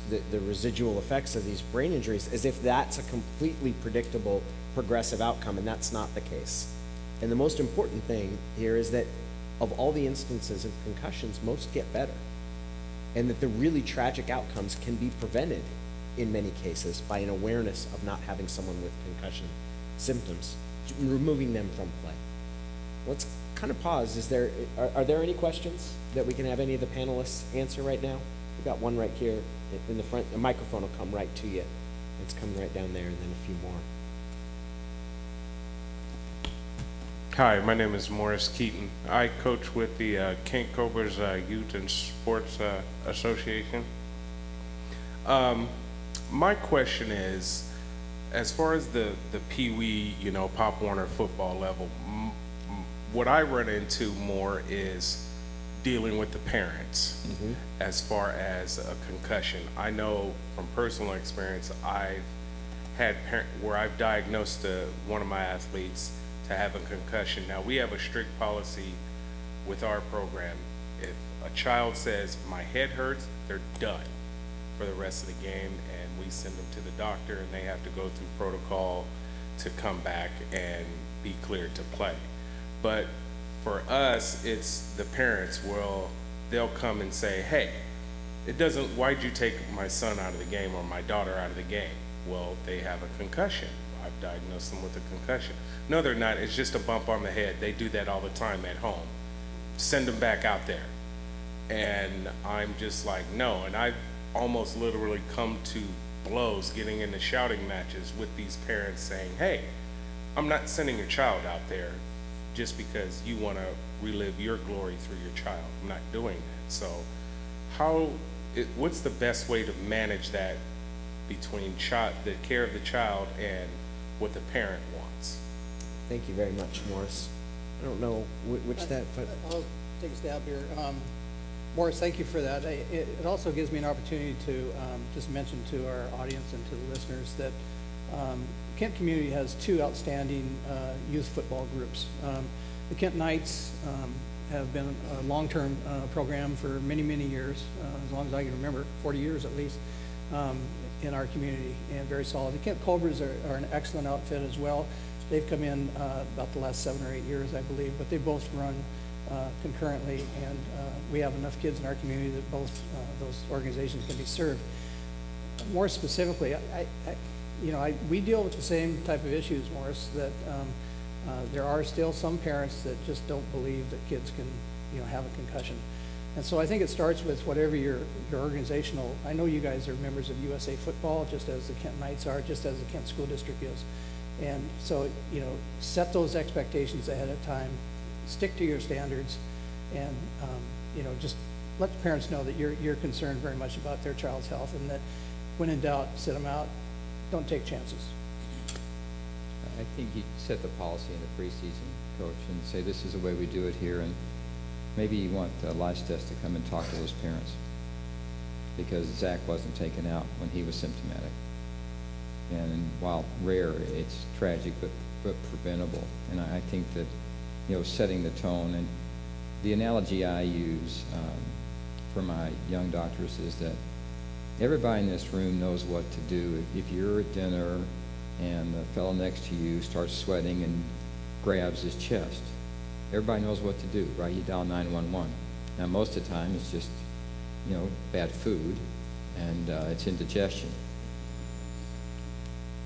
the residual effects of these brain injuries, as if that's a completely predictable progressive outcome, and that's not the case. And the most important thing here is that of all the instances of concussions, most get better, and that the really tragic outcomes can be prevented in many cases by an awareness of not having someone with concussion symptoms, removing them from play. Let's kind of pause. Are there any questions that we can have any of the panelists answer right now? We've got one right here in the front. A microphone will come right to you. It's coming right down there, and then a few more. Hi, my name is Morris Keaton. I coach with the Kent Cobras Youth and Sports Association. My question is, as far as the Pee Wee, Pop Warner football level, what I run into more is dealing with the parents as far as a concussion. I know from personal experience, I've had where I've diagnosed one of my athletes to have a concussion. Now, we have a strict policy with our program. If a child says, my head hurts, they're done for the rest of the game, and we send them to the doctor, and they have to go through protocol to come back and be cleared to play. But for us, it's the parents. Well, they'll come and say, hey, why'd you take my son out of the game or my daughter out of the game? Well, they have a concussion. I've diagnosed them with a concussion. No, they're not. It's just a bump on the head. They do that all the time at home. Send them back out there. And I'm just like, no. And I've almost literally come to blows, getting into shouting matches with these parents saying, hey, I'm not sending your child out there just because you want to relive your glory through your child. I'm not doing that. So what's the best way to manage that between the care of the child and what the parent wants? Thank you very much, Morris. I don't know which that, but I'll take a stab here. Morris, thank you for that. It also gives me an opportunity to just mention to our audience and to the listeners that the Kent community has two outstanding youth football groups. The Kent Knights have been a long-term program for many, many years, as long as I can remember, 40 years at least, in our community, and very solid. The Kent Cobras are an excellent outfit as well. They've come in about the last 7 or 8 years, I believe, but they both run concurrently, and we have enough kids in our community that both those organizations can be served. More specifically, we deal with the same type of issues, Morris, that there are still some parents that just don't believe that kids can, have a concussion. And so I think it starts with whatever your organizational, I know you guys are members of USA Football, just as the Kent Knights are, just as the Kent School District is. And so, set those expectations ahead of time, stick to your standards, and, just let the parents know that you're concerned very much about their child's health, and that when in doubt, sit them out, don't take chances. I think you set the policy in the preseason, Coach, and say this is the way we do it here, and maybe you want Lystes to come and talk to those parents. because Zach wasn't taken out when he was symptomatic. And while rare, it's tragic, but preventable. And I think that, setting the tone, and the analogy I use for my young doctors is that everybody in this room knows what to do. If you're at dinner and the fellow next to you starts sweating and grabs his chest, everybody knows what to do, right? You dial 911. Now, most of the time, it's just, bad food, and it's indigestion.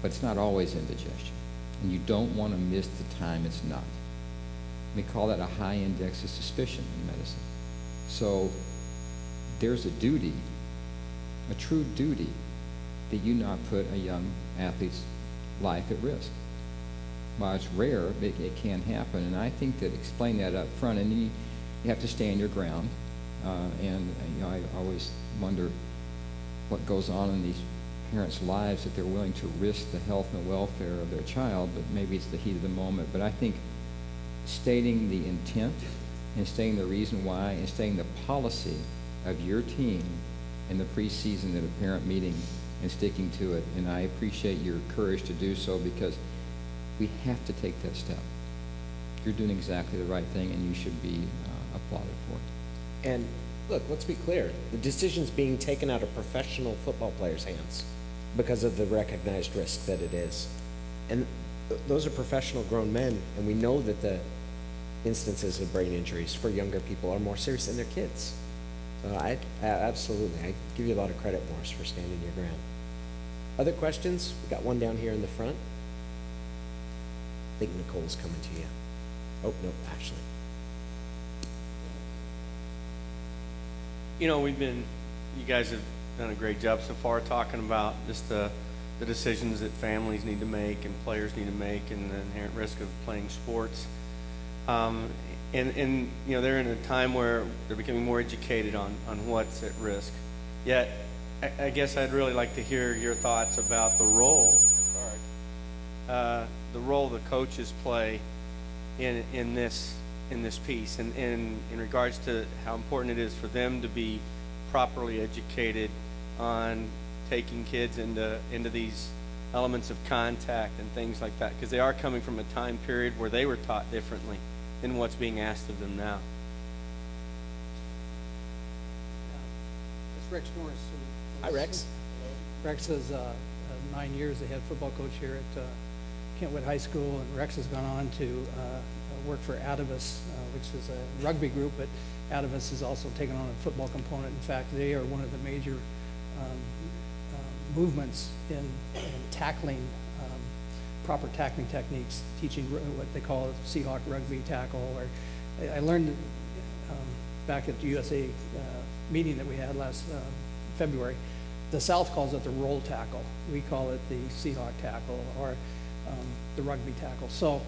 But it's not always indigestion. And you don't want to miss the time it's not. We call that a high index of suspicion in medicine. So there's a duty, a true duty, that you not put a young athlete's life at risk. While it's rare, it can happen. And I think that explain that up front, and you have to stand your ground. I always wonder what goes on in these parents' lives that they're willing to risk the health and welfare of their child, but maybe it's the heat of the moment. But I think stating the intent and stating the reason why and stating the policy of your team in the preseason at a parent meeting and sticking to it, and I appreciate your courage to do so, because we have to take that step. You're doing exactly the right thing, and you should be applauded for it. And look, let's be clear. The decision's being taken out of professional football players' hands because of the recognized risk that it is. And those are professional grown men, and we know that the instances of brain injuries for younger people are more serious than their kids. So I give you a lot of credit, Morris, for standing your ground. Other questions? We got one down here in the front. I think Nicole's coming to you. Oh, no, Ashley. You guys have done a great job so far talking about just the decisions that families need to make and players need to make and the inherent risk of playing sports. They're in a time where they're becoming more educated on what's at risk. Yet, I guess I'd really like to hear your thoughts about the role the coaches play in this piece, and in regards to how important it is for them to be properly educated on taking kids into these elements of contact and things like that, because they are coming from a time period where they were taught differently than what's being asked of them now. It's Rex Norris. Hi, Rex. Rex is 9 years the head football coach here at Kentwood High School, and Rex has gone on to work for Atavus, which is a rugby group, but Atavus has also taken on a football component. In fact, they are one of the major movements in tackling, proper tackling techniques, teaching what they call a Seahawk rugby tackle. Or I learned back at the USA meeting that we had last February, the South calls it the roll tackle. We call it the Seahawk tackle, or the rugby tackle. So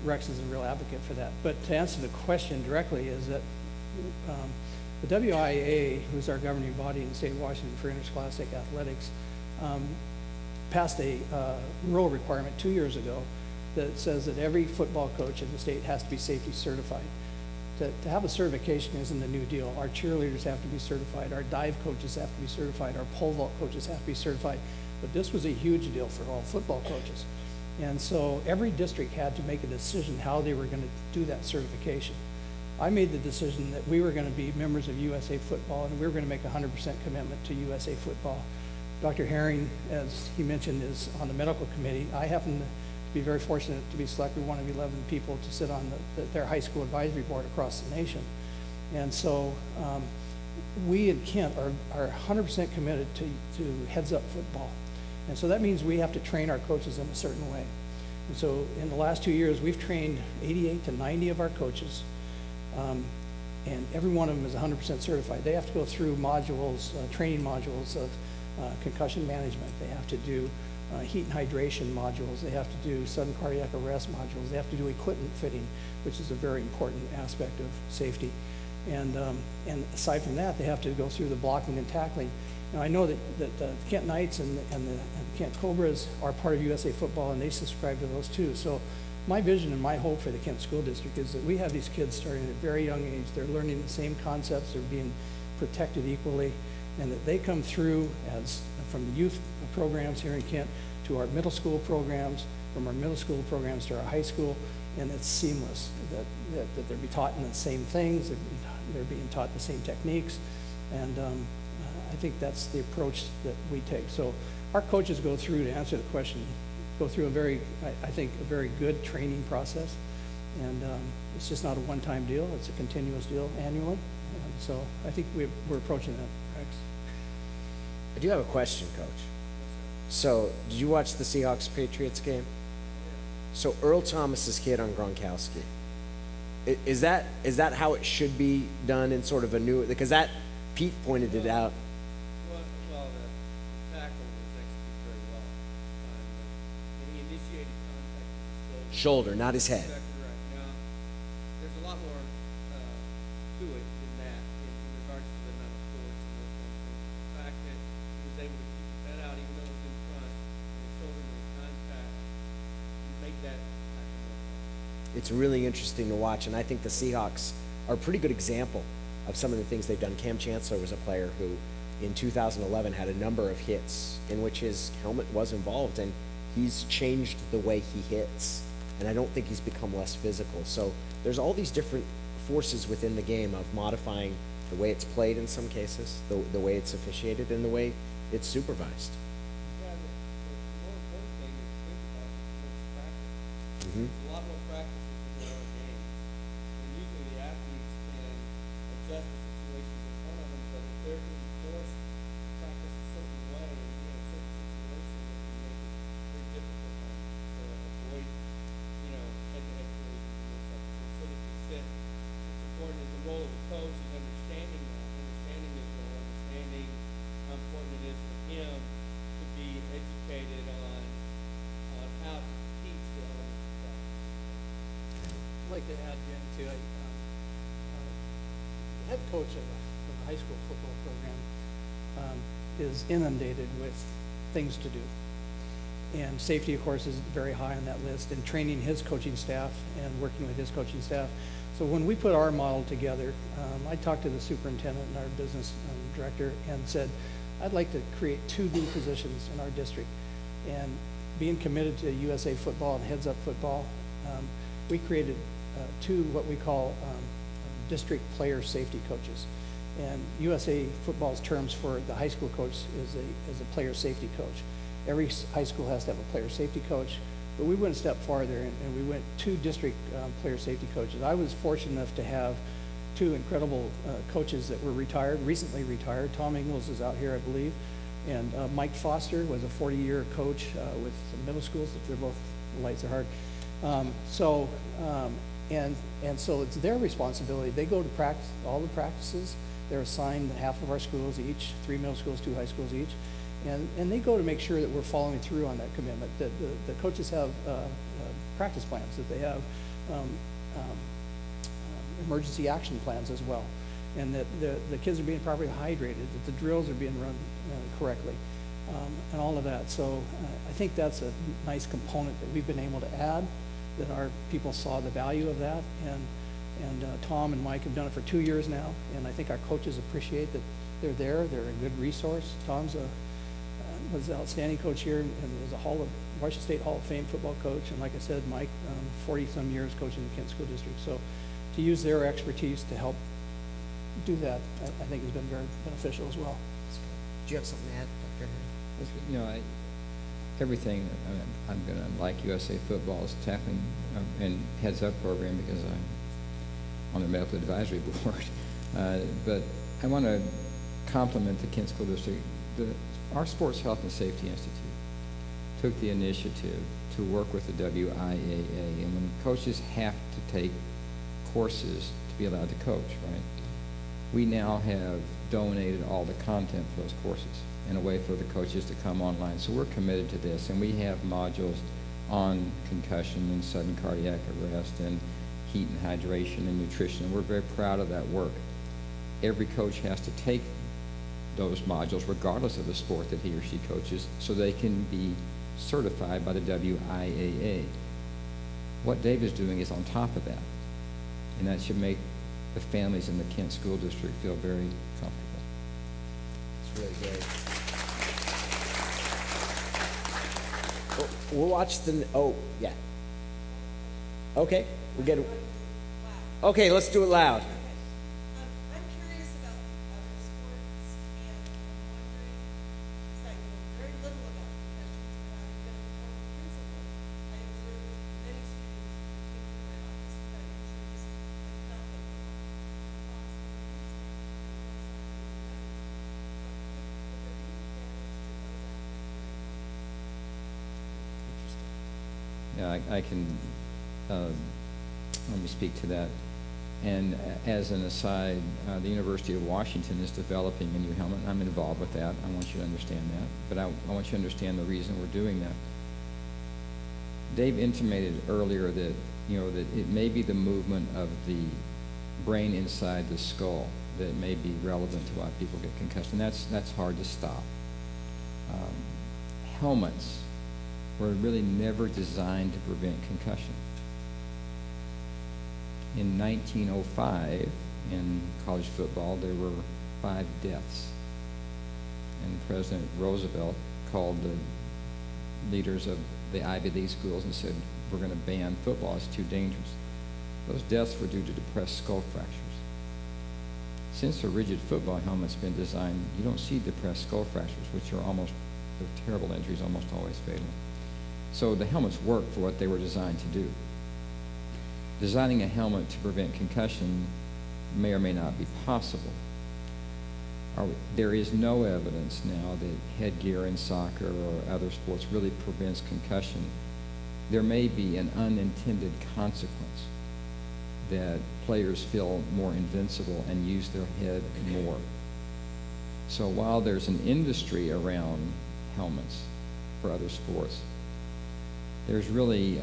Rex is a real advocate for that. But to answer the question directly is that the WIAA, who's our governing body in the state of Washington for interscholastic athletics, passed a rule requirement 2 years ago that says that every football coach in the state has to be safety certified. To have a certification isn't a new deal. Our cheerleaders have to be certified, our dive coaches have to be certified, our pole vault coaches have to be certified. But this was a huge deal for all football coaches. And so every district had to make a decision how they were going to do that certification. I made the decision that we were going to be members of USA Football, and we were going to make a 100% commitment to USA Football. Dr. Herring, as he mentioned, is on the medical committee. I happen to be very fortunate to be selected one of 11 people to sit on their high school advisory board across the nation. And so we in Kent are 100% committed to heads up football. And so that means we have to train our coaches in a certain way. And so in the last 2 years, we've trained 88 to 90 of our coaches, and every one of them is 100% certified. They have to go through modules, training modules of concussion management. They have to do heat and hydration modules. They have to do sudden cardiac arrest modules. They have to do equipment fitting, which is a very important aspect of safety. And aside from that, they have to go through the blocking and tackling. Now, I know that the Kent Knights and the Kent Cobras are part of USA Football, and they subscribe to those too. So my vision and my hope for the Kent School District is that we have these kids starting at a very young age. They're learning the same concepts. They're being protected equally. and that they come through as from the youth programs here in Kent to our middle school programs, from our middle school programs to our high school, and it's seamless, that they're being taught in the same things, they're being taught the same techniques, and I think that's the approach that we take. So our coaches go through, to answer the question, go through a very, I think, a very good training process, and it's just not a one-time deal, it's a continuous deal annually, and so I think we're approaching that, Rex. I do have a question, Coach. So, did you watch the Seahawks-Patriots game? So Earl Thomas's kid on Gronkowski, is that how it should be done in sort of a new, because that Pete pointed it out. Well, the tackle was executed very well. And he initiated contact with his Shoulder, not his head. Exactly right. Now, there's a lot more to it than that in regards to the amount of force and those kind of things. The fact that he was able to keep his head out even though it was in front and his shoulder made contact, you make that tackle more fun. It's really interesting to watch, and I think the Seahawks are a pretty good example of some of the things they've done. Cam Chancellor was a player who in 2011 had a number of hits in which his helmet was involved, and he's changed the way he hits, and I don't think he's become less physical. So there's all these different forces within the game of modifying the way it's played in some cases, the way it's officiated, and the way it's supervised. Yeah, the more important thing is to think about is practice. Mm-hmm. There's a lot more practices than there are games. And usually the athletes can adjust the situations in front of them, but if they're being forced to practice a certain way and in a certain situation, it can make it very difficult to avoid, head-to-head collisions and those types of things. So that Pete said, it's important that the role of the coach is understanding that, understanding his role, understanding how important it is for him to be educated on how to teach the elements of practice. I'd like to add, Jen, to the head coach of the high school football program is inundated with things to do. And safety, of course, is very high on that list, and training his coaching staff and working with his coaching staff. So when we put our model together, I talked to the superintendent and our business director and said, I'd like to create 2 new positions in our district. And being committed to USA football and heads up football, we created 2 what we call district player safety coaches. And USA football's terms for the high school coach is a player safety coach. Every high school has to have a player safety coach, but we went a step farther and we went 2 district player safety coaches. I was fortunate enough to have 2 incredible coaches that were retired, recently retired. Tom Ingles is out here, I believe, and Mike Foster was a 40-year coach with some middle schools. They're both, the lights are hard. So it's their responsibility. They go to practice, all the practices. They're assigned half of our schools each, 3 middle schools, 2 high schools each. And they go to make sure that we're following through on that commitment, that the coaches have practice plans, that they have emergency action plans as well, and that the kids are being properly hydrated, that the drills are being run correctly, and all of that. So I think that's a nice component that we've been able to add, that our people saw the value of that, and Tom and Mike have done it for 2 years now, and I think our coaches appreciate that they're there, they're a good resource. Tom's was an outstanding coach here and was a Washington State Hall of Fame football coach, and like I said, Mike, 40-some years coaching the Kent School District. So to use their expertise to help do that, I think has been very beneficial as well. Do you have something to add, Dr. Henry? Everything I'm going to like USA football is tackling and heads up program because I'm on the medical advisory board. But I want to compliment the Kent School District. Our Sports Health and Safety Institute took the initiative to work with the WIAA, and when coaches have to take courses to be allowed to coach, right? We now have donated all the content for those courses in a way for the coaches to come online. So we're committed to this, and we have modules on concussion and sudden cardiac arrest and heat and hydration and nutrition, and we're very proud of that work. Every coach has to take those modules regardless of the sport that he or she coaches so they can be certified by the WIAA. What Dave is doing is on top of that, and that should make the families in the Kent School District feel very comfortable. It's really great. We'll watch the, yeah. Okay, we'll get it. Okay, let's do it loud. I'm curious about other sports, and I'm wondering, because I know very little about concussions, but I've been a former principal. I observed many students who came to my office who had injuries and nothing wrong. Yeah, I can, let me speak to that. And as an aside, the University of Washington is developing a new helmet. I'm involved with that. I want you to understand that. But I want you to understand the reason we're doing that. Dave intimated earlier that, that it may be the movement of the brain inside the skull that may be relevant to why people get concussion. That's hard to stop. Helmets were really never designed to prevent concussion. In 1905, in college football, there were 5 deaths. And President Roosevelt called the leaders of the Ivy League schools and said, we're going to ban football, it's too dangerous. Those deaths were due to depressed skull fractures. Since a rigid football helmet's been designed, you don't see depressed skull fractures, which are they're terrible injuries, almost always fatal. So the helmets work for what they were designed to do. Designing a helmet to prevent concussion may or may not be possible. There is no evidence now that headgear in soccer or other sports really prevents concussion. There may be an unintended consequence that players feel more invincible and use their head more. So while there's an industry around helmets for other sports, there's really,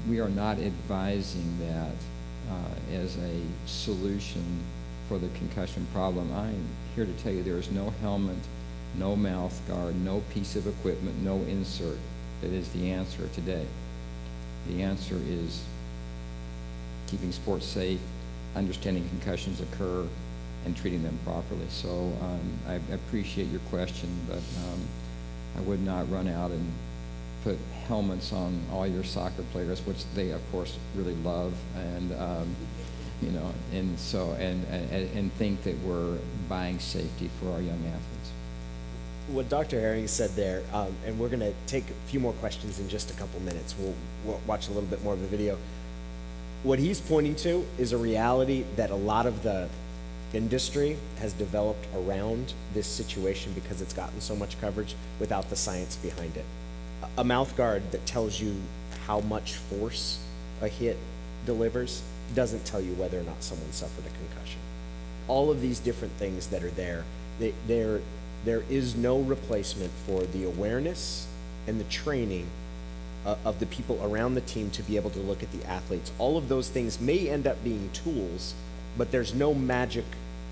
we are not advising that as a solution for the concussion problem. I'm here to tell you there is no helmet, no mouth guard, no piece of equipment, no insert that is the answer today. The answer is keeping sports safe, understanding concussions occur, and treating them properly. So I appreciate your question, but I would not run out and put helmets on all your soccer players, which they of course really love, and and think that we're buying safety for our young athletes. What Dr. Herring said there, and we're going to take a few more questions in just a couple minutes. We'll watch a little bit more of the video. What he's pointing to is a reality that a lot of the industry has developed around this situation because it's gotten so much coverage without the science behind it. A mouth guard that tells you how much force a hit delivers doesn't tell you whether or not someone suffered a concussion. All of these different things that are there, there is no replacement for the awareness and the training of the people around the team to be able to look at the athletes. All of those things may end up being tools, but there's no magic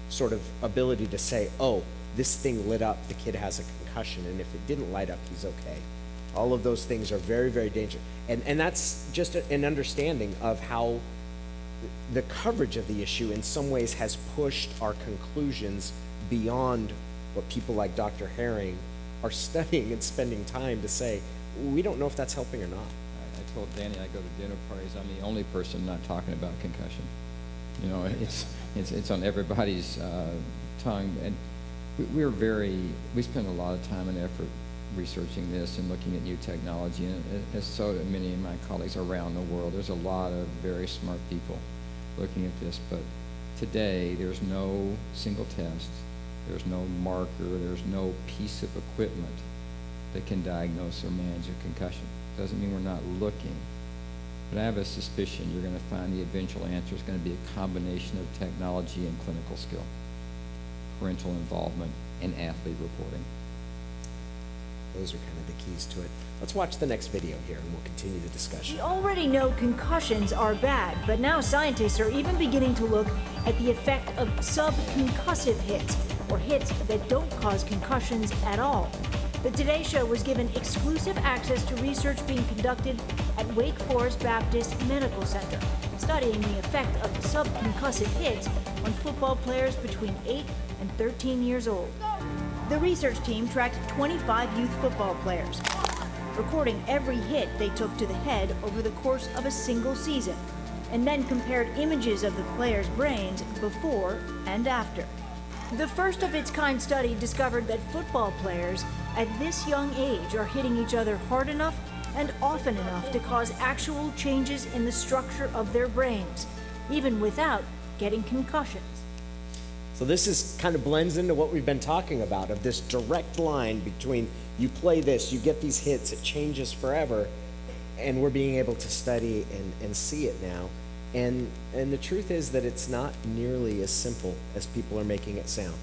sort of ability to say, oh, this thing lit up, the kid has a concussion, and if it didn't light up, he's okay. All of those things are very, very dangerous. And that's just an understanding of how the coverage of the issue in some ways has pushed our conclusions beyond what people like Dr. Herring are studying and spending time to say, we don't know if that's helping or not. I told Danny I go to dinner parties, I'm the only person not talking about concussion. It's on everybody's tongue. And we spend a lot of time and effort researching this and looking at new technology, and as so do many of my colleagues around the world. There's a lot of very smart people looking at this, but today there's no single test, there's no marker, there's no piece of equipment that can diagnose or manage a concussion. Doesn't mean we're not looking, but I have a suspicion you're going to find the eventual answer is going to be a combination of technology and clinical skill, parental involvement, and athlete reporting. Those are kind of the keys to it. Let's watch the next video here and we'll continue the discussion. We already know concussions are bad, but now scientists are even beginning to look at the effect of subconcussive hits, or hits that don't cause concussions at all. The Today Show was given exclusive access to research being conducted at Wake Forest Baptist Medical Center, studying the effect of subconcussive hits on football players between 8 and 13 years old. The research team tracked 25 youth football players, recording every hit they took to the head over the course of a single season, and then compared images of the players' brains before and after. The first of its kind study discovered that football players at this young age are hitting each other hard enough and often enough to cause actual changes in the structure of their brains, even without getting concussions. So this is kind of blends into what we've been talking about, of this direct line between you play this, you get these hits, it changes forever, and we're being able to study and see it now. And the truth is that it's not nearly as simple as people are making it sound.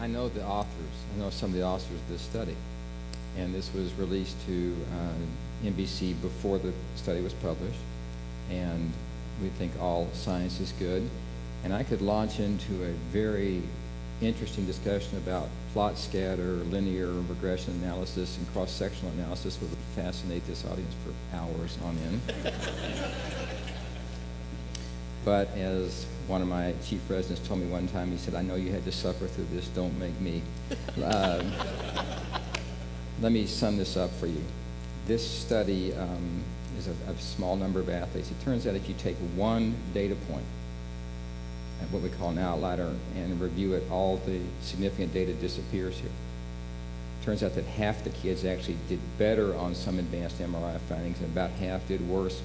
I know the authors. I know some of the authors of this study. And this was released to NBC before the study was published. And we think all science is good. And I could launch into a very interesting discussion about plot scatter, linear regression analysis, and cross-sectional analysis, which would fascinate this audience for hours on end. But as one of my chief residents told me one time, he said, "I know you had to suffer through this, don't make me." Let me sum this up for you. This study is a small number of athletes. It turns out if you take one data point, what we call an outlier, and review it, all the significant data disappears here. Turns out that half the kids actually did better on some advanced MRI findings, and about half did worse.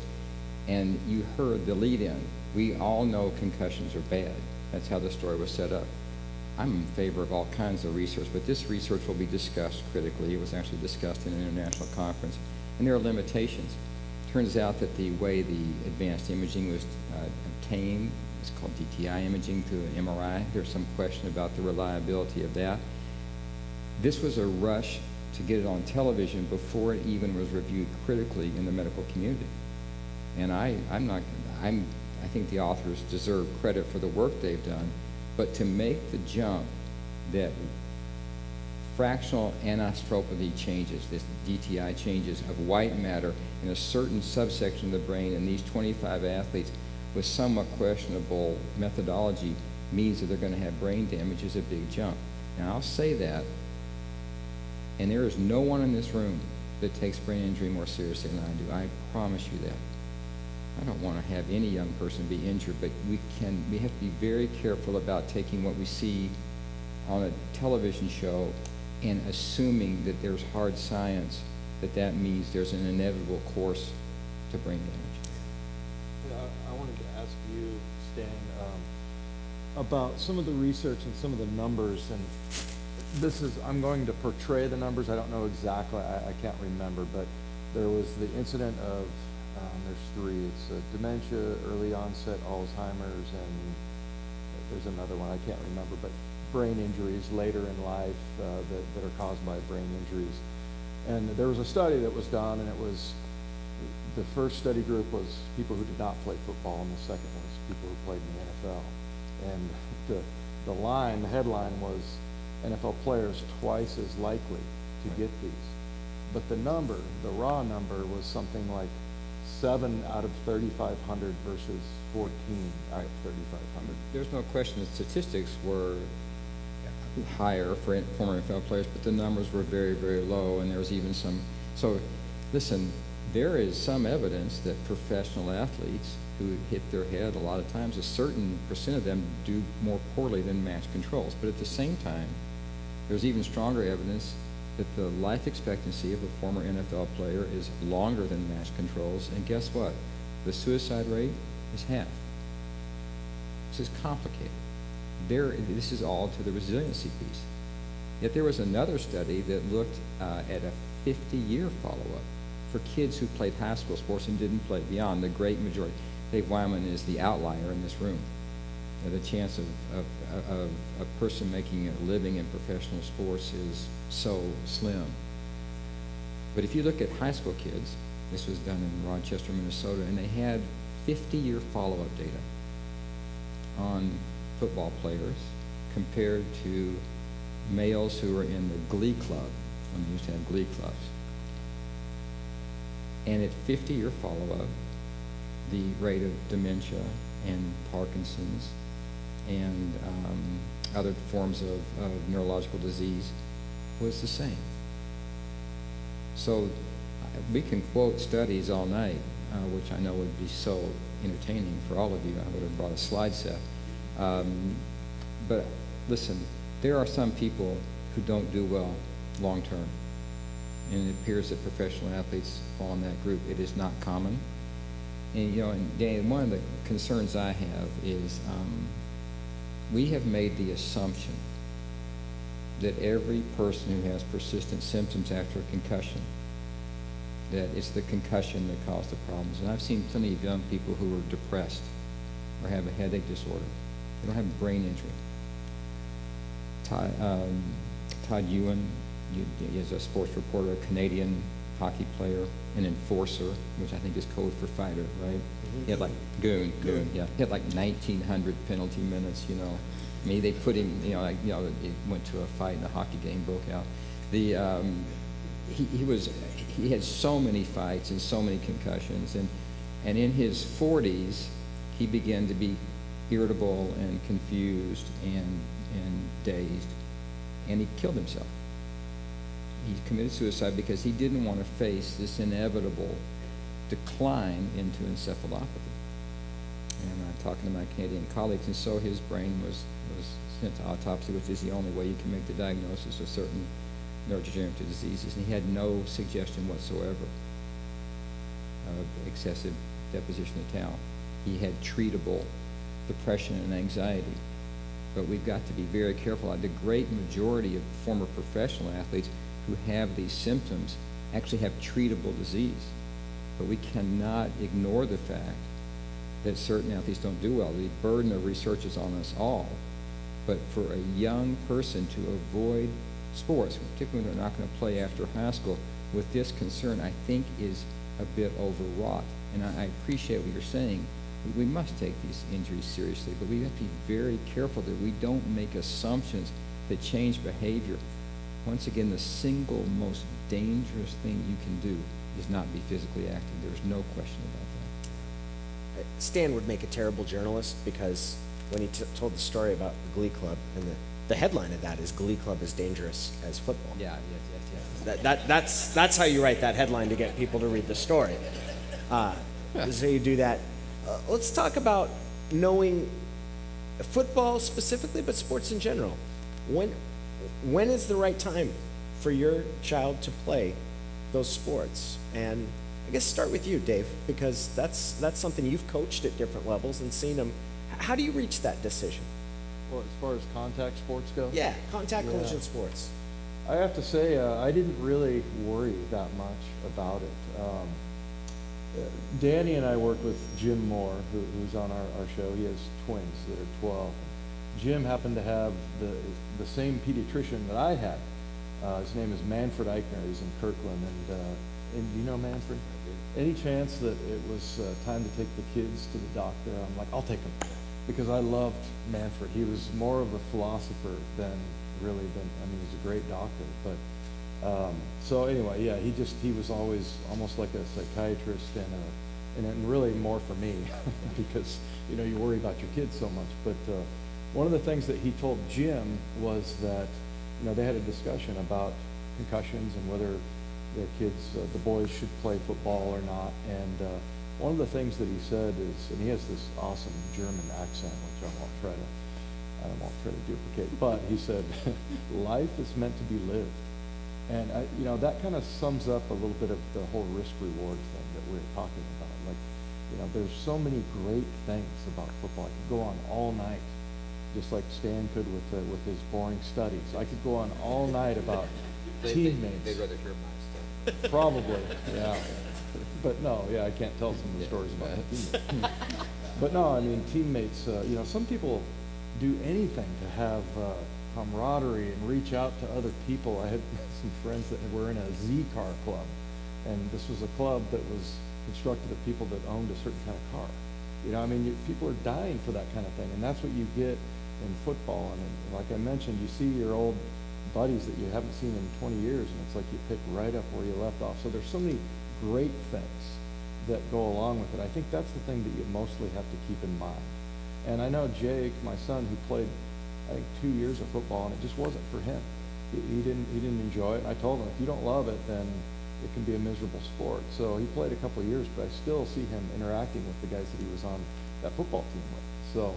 And you heard the lead-in. We all know concussions are bad. That's how the story was set up. I'm in favor of all kinds of research, but this research will be discussed critically. It was actually discussed in an international conference, and there are limitations. Turns out that the way the advanced imaging was obtained, it's called DTI imaging through an MRI. There's some question about the reliability of that. This was a rush to get it on television before it even was reviewed critically in the medical community. And I think the authors deserve credit for the work they've done, but to make the jump that fractional anisotropy changes, this DTI changes of white matter in a certain subsection of the brain in these 25 athletes with somewhat questionable methodology means that they're going to have brain damage is a big jump. Now, I'll say that, and there is no one in this room that takes brain injury more seriously than I do. I promise you that. I don't want to have any young person be injured, but we have to be very careful about taking what we see on a television show and assuming that there's hard science, that means there's an inevitable course to brain damage. I wanted to ask you, Stan, about some of the research and some of the numbers. And I'm going to portray the numbers. I don't know exactly, I can't remember, but there was the incident of, there's three. It's dementia, early onset Alzheimer's, and there's another one I can't remember, but brain injuries later in life that are caused by brain injuries. And there was a study that was done, and it was, the first study group was people who did not play football, and the second was people who played in the NFL. And the headline was, NFL players twice as likely to get these. But the raw number was something like 7 out of 3,500 versus 14 out of 3,500. There's no question that statistics were higher for former NFL players, but the numbers were very, very low, and there was even some. So, listen, there is some evidence that professional athletes who hit their head a lot of times, a certain percent of them do more poorly than matched controls. But at the same time, there's even stronger evidence that the life expectancy of a former NFL player is longer than matched controls, and guess what? The suicide rate is half. This is complicated. This is all to the resiliency piece. Yet there was another study that looked at a 50-year follow-up for kids who played high school sports and didn't play beyond the great majority. Dave Wyman is the outlier in this room. The chance of a person making a living in professional sports is so slim. But if you look at high school kids, this was done in Rochester, Minnesota, and they had 50-year follow-up data on football players compared to males who were in the glee club, when they used to have glee clubs. And at 50-year follow-up, the rate of dementia and Parkinson's and other forms of neurological disease, was the same. So we can quote studies all night, which I know would be so entertaining for all of you. I would have brought a slide set. But listen, there are some people who don't do well long term. And it appears that professional athletes fall in that group. It is not common. And, you know, and Dan, one of the concerns I have is we have made the assumption that every person who has persistent symptoms after a concussion, that it's the concussion that caused the problems. And I've seen plenty of young people who are depressed or have a headache disorder. They don't have a brain injury. Todd Ewan is a sports reporter, a Canadian hockey player, an enforcer, which I think is code for fighter, right? He had like goon, yeah. He had like 1,900 penalty minutes, you know. I mean, they put him, he went to a fight and a hockey game broke out. He had so many fights and so many concussions, and in his 40s, he began to be irritable and confused and dazed, and he killed himself. He committed suicide because he didn't want to face this inevitable decline into encephalopathy. And I'm talking to my Canadian colleagues, and so his brain was sent to autopsy, which is the only way you can make the diagnosis of certain neurodegenerative diseases, and he had no suggestion whatsoever of excessive deposition of tau. He had treatable depression and anxiety. But we've got to be very careful. The great majority of former professional athletes who have these symptoms actually have treatable disease. But we cannot ignore the fact that certain athletes don't do well. The burden of research is on us all. But for a young person to avoid sports, particularly when they're not going to play after high school, with this concern, I think is a bit overwrought. And I appreciate what you're saying. We must take these injuries seriously, but we have to be very careful that we don't make assumptions that change behavior. Once again, the single most dangerous thing you can do is not be physically active. There's no question about that. Stan would make a terrible journalist because when he told the story about the Glee Club, and the headline of that is Glee Club is dangerous as football. Yeah. That's how you write that headline to get people to read the story. So you do that. Let's talk about knowing football specifically, but sports in general. When is the right time for your child to play those sports? And I guess start with you, Dave, because that's something you've coached at different levels and seen them. How do you reach that decision? Well, as far as contact sports go? Yeah, contact collision sports. I have to say, I didn't really worry that much about it. Danny and I worked with Jim Moore, who's on our show. He has twins that are 12. Jim happened to have the same pediatrician that I had. His name is Manfred Eichner. He's in Kirkland. And do you know Manfred? Any chance that it was time to take the kids to the doctor? I'm like, I'll take them. Because I loved Manfred. He was more of a philosopher than he's a great doctor. But so anyway, yeah, he was always almost like a psychiatrist and really more for me because, you worry about your kids so much. But one of the things that he told Jim was that, they had a discussion about concussions and whether their kids, the boys should play football or not. And one of the things that he said is, and he has this awesome German accent, which I won't try to duplicate, but he said, life is meant to be lived. And that kind of sums up a little bit of the whole risk-reward thing that we're talking about. Like, there's so many great things about football. I could go on all night, just like Stan could with his boring studies. I could go on all night about teammates. They'd rather hear my stuff. Probably, yeah. But no, I can't tell some of the stories about teammates. But no, teammates. Some people do anything to have camaraderie and reach out to other people. I had some friends that were in a Z-car club, and this was a club that was constructed of people that owned a certain kind of car. People are dying for that kind of thing, and that's what you get in football. And like I mentioned, you see your old buddies that you haven't seen in 20 years, and it's like you pick right up where you left off. So there's so many great things that go along with it. I think that's the thing that you mostly have to keep in mind. And I know Jake, my son, who played I think 2 years of football, and it just wasn't for him. He didn't enjoy it. And I told him, if you don't love it, then it can be a miserable sport. So he played a couple of years, but I still see him interacting with the guys that he was on that football team with. So,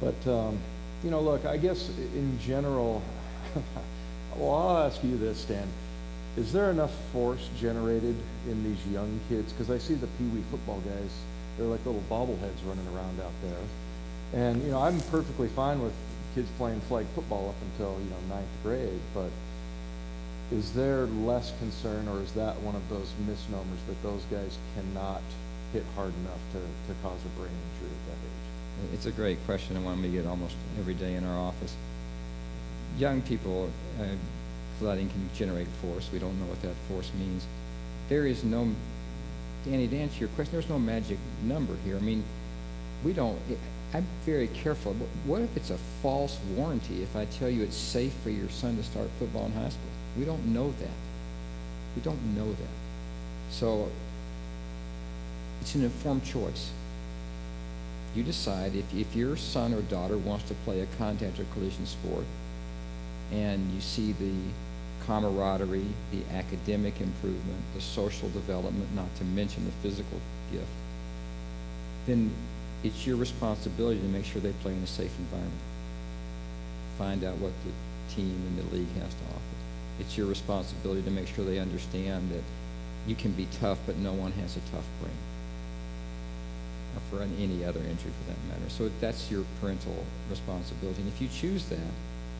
but you know, look, I guess in general, well, I'll ask you this, Stan. Is there enough force generated in these young kids? Because I see the Pee Wee football guys, they're like little bobbleheads running around out there. And, you know, I'm perfectly fine with kids playing flag football up until, you know, 9th grade, but is there less concern, or is that one of those misnomers that those guys cannot hit hard enough to cause a brain injury at that age? It's a great question, and one we get almost every day in our office. Young people, flooding can generate force. We don't know what that force means. There is no, Danny, to answer your question, there's no magic number here. I mean, we don't, I'm very careful. What if it's a false warranty if I tell you it's safe for your son to start football in high school? We don't know that. We don't know that. So it's an informed choice. You decide if your son or daughter wants to play a contact or collision sport, and you see the camaraderie, the academic improvement, the social development, not to mention the physical gift, then it's your responsibility to make sure they play in a safe environment. Find out what the team and the league has to offer. It's your responsibility to make sure they understand that you can be tough, but no one has a tough brain, or for any other injury for that matter. So that's your parental responsibility. And if you choose that,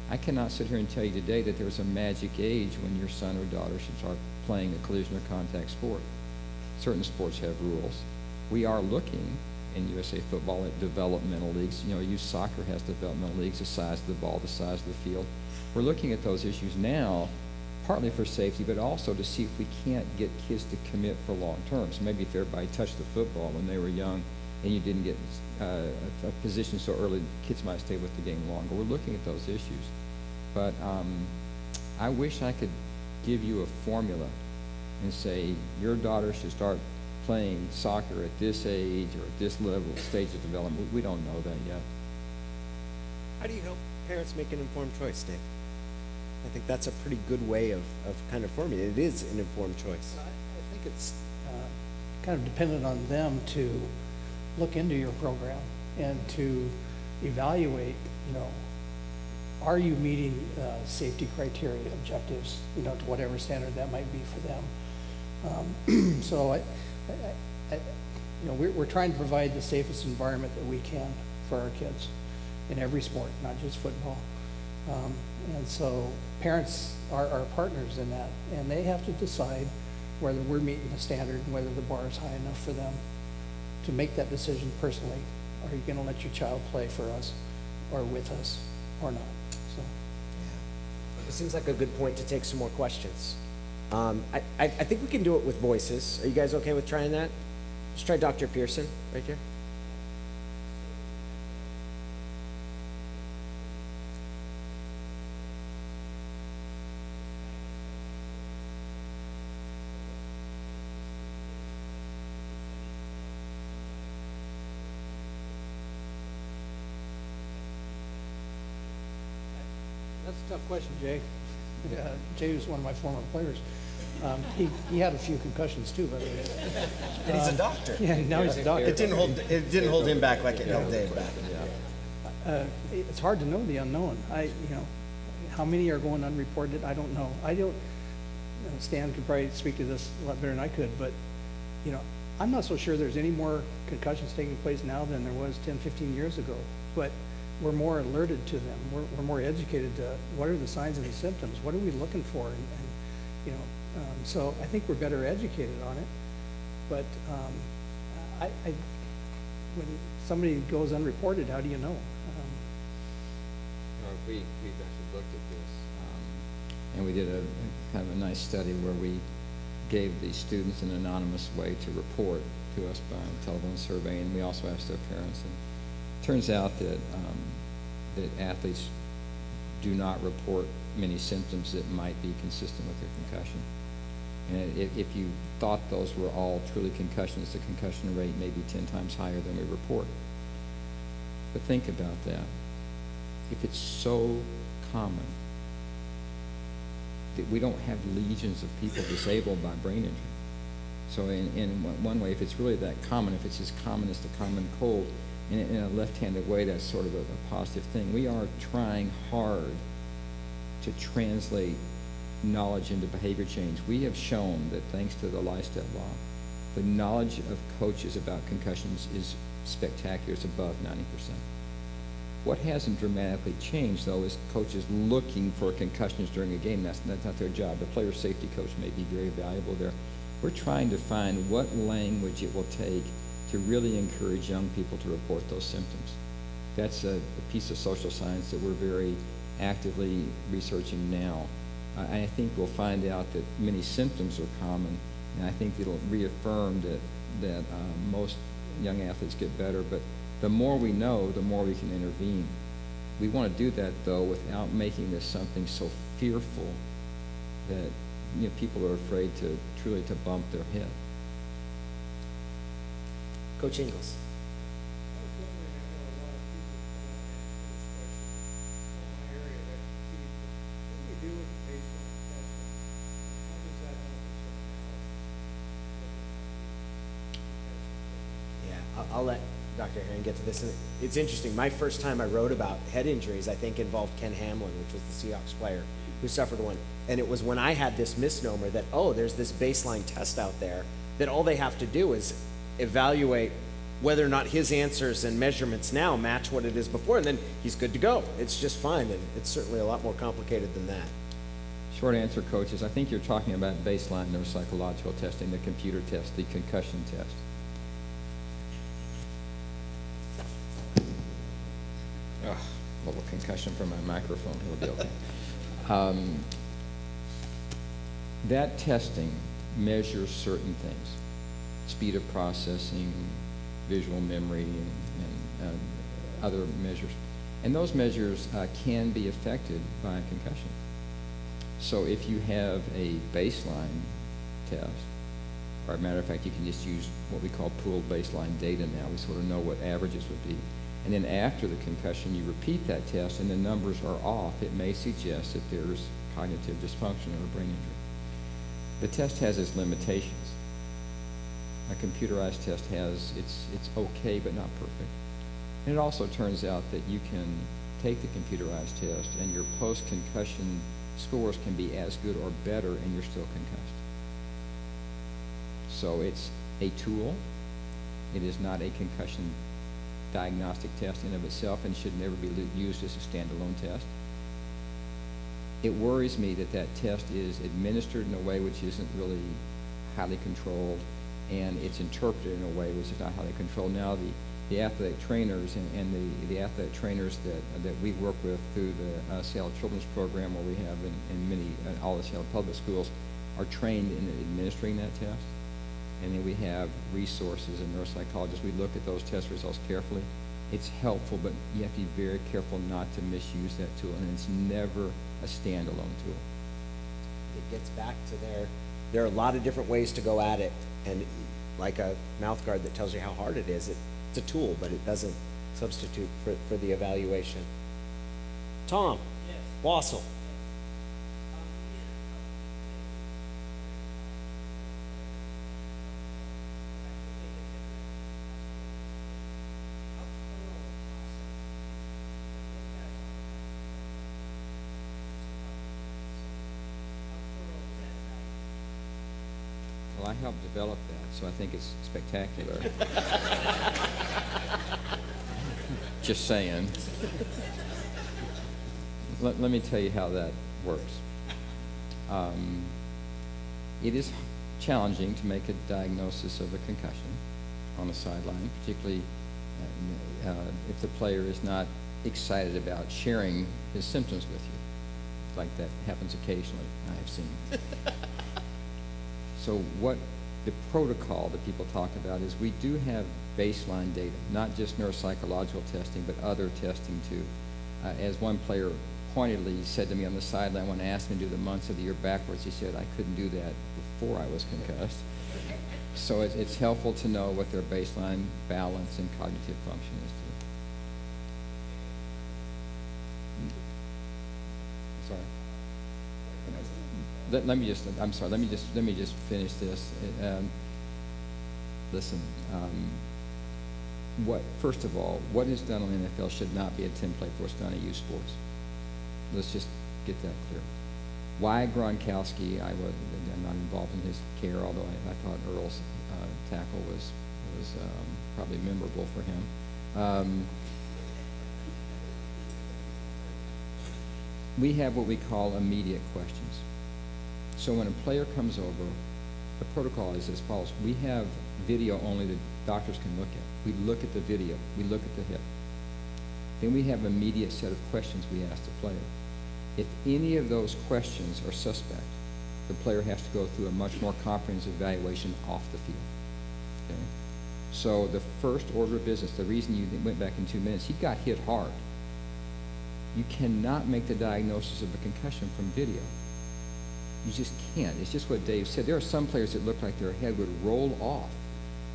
I cannot sit here and tell you today that there's a magic age when your son or daughter should start playing a collision or contact sport. Certain sports have rules. We are looking in USA football at developmental leagues. You know, youth soccer has developmental leagues, the size of the ball, the size of the field. We're looking at those issues now, partly for safety, but also to see if we can't get kids to commit for long term. So maybe if everybody touched the football when they were young and you didn't get a position so early, kids might stay with the game longer. We're looking at those issues. But I wish I could give you a formula and say your daughter should start playing soccer at this age or at this level, stage of development. We don't know that yet. How do you help parents make an informed choice, Dave? I think that's a pretty good way of kind of forming it. It is an informed choice. I think it's kind of dependent on them to look into your program and to evaluate, you know, are you meeting safety criteria, objectives, you know, to whatever standard that might be for them. So you know, we're trying to provide the safest environment that we can for our kids in every sport, not just football. And so parents are our partners in that, and they have to decide whether we're meeting the standard and whether the bar is high enough for them to make that decision personally. Are you going to let your child play for us or with us or not? So, yeah. It seems like a good point to take some more questions. I think we can do it with voices. Are you guys okay with trying that? Let's try Dr. Pearson right here. that's a tough question, Jay. Jay was one of my former players. He had a few concussions too, by the way. And he's a doctor. Yeah, now he's a doctor. It didn't hold him back like it held Dave back. It's hard to know the unknown. You know, how many are going unreported? I don't know. Stan could probably speak to this a lot better than I could, but you know, I'm not so sure there's any more concussions taking place now than there was 10, 15 years ago. But we're more alerted to them. We're more educated to what are the signs and the symptoms. What are we looking for? And you know. So I think we're better educated on it, but when somebody goes unreported, how do you know? We've actually looked at this, and we did a kind of a nice study where we gave the students an anonymous way to report to us by telephone survey, and we also asked their parents. And it turns out that that athletes do not report many symptoms that might be consistent with their concussion. And if you thought those were all truly concussions, the concussion rate may be 10 times higher than we report. But think about that. if it's so common that we don't have legions of people disabled by brain injury. So in one way, if it's really that common, if it's as common as the common cold, in a left-handed way, that's sort of a positive thing. We are trying hard to translate knowledge into behavior change. We have shown that thanks to the lifestyle law, the knowledge of coaches about concussions is spectacular. It's above 90%. What hasn't dramatically changed, though, is coaches looking for concussions during a game. That's not their job. The player safety coach may be very valuable there. We're trying to find what language it will take to really encourage young people to report those symptoms. That's a piece of social science that we're very actively researching now. I think we'll find out that many symptoms are common, and I think it'll reaffirm that most young athletes get better. But the more we know, the more we can intervene. We want to do that, though, without making this something so fearful that people are afraid to truly to bump their head. Coach Ingles. I'll let Dr. Herring get to this. And it's interesting. My first time I wrote about head injuries, I think, involved Ken Hamlin, which was the Seahawks player who suffered one. And it was when I had this misnomer that, oh, there's this baseline test out there that all they have to do is evaluate whether or not his answers and measurements now match what it is before, and then he's good to go. It's just fine, and it's certainly a lot more complicated than that. Short answer, coach, is I think you're talking about baseline neuropsychological testing, the computer test, the concussion test. A little concussion from my microphone, he'll be okay. That testing measures certain things, speed of processing, visual memory, and other measures. And those measures can be affected by a concussion. So if you have a baseline test, or a matter of fact, you can just use what we call pooled baseline data now. We sort of know what averages would be. And then after the concussion, you repeat that test and the numbers are off. It may suggest that there's cognitive dysfunction or a brain injury. The test has its limitations. A computerized test has, it's okay but not perfect. And it also turns out that you can take the computerized test and your post-concussion scores can be as good or better and you're still concussed. So it's a tool. It is not a concussion diagnostic test in of itself and should never be used as a standalone test. It worries me that that test is administered in a way which isn't really highly controlled, and it's interpreted in a way which is not highly controlled. Now the athletic trainers and the athletic trainers that we work with through the Seattle Children's Program, where we have in all the Seattle public schools, are trained in administering that test. And then we have resources and neuropsychologists. We look at those test results carefully. It's helpful, but you have to be very careful not to misuse that tool, and it's never a standalone tool. It gets back to there are a lot of different ways to go at it, and like a mouth guard that tells you how hard it is, it's a tool, but it doesn't substitute for the evaluation. Tom. Yes. Wassel. Well, I helped develop that, so I think it's spectacular. Just saying. Let me tell you how that works. It is challenging to make a diagnosis of a concussion on the sideline, particularly if the player is not excited about sharing his symptoms with you. Like that happens occasionally, I have seen. So what the protocol that people talk about is we do have baseline data, not just neuropsychological testing, but other testing too. As one player pointedly said to me on the sideline when asked me to do the months of the year backwards, he said, I couldn't do that before I was concussed. So it's helpful to know what their baseline balance and cognitive function is sorry. Let me just, I'm sorry, let me just finish this. Listen, first of all, what is done on NFL should not be a template for what's done at youth sports. Let's just get that clear. Why Gronkowski, I'm not involved in his care, although I thought Earl's tackle was probably memorable for him. We have what we call immediate questions. So when a player comes over, the protocol is as follows. We have video only that doctors can look at. We look at the video. We look at the hip. Then we have an immediate set of questions we ask the player. If any of those questions are suspect, the player has to go through a much more comprehensive evaluation off the field. Okay? So the first order of business, the reason you went back in 2 minutes, he got hit hard. You cannot make the diagnosis of a concussion from video. You just can't. It's just what Dave said. There are some players that look like their head would roll off,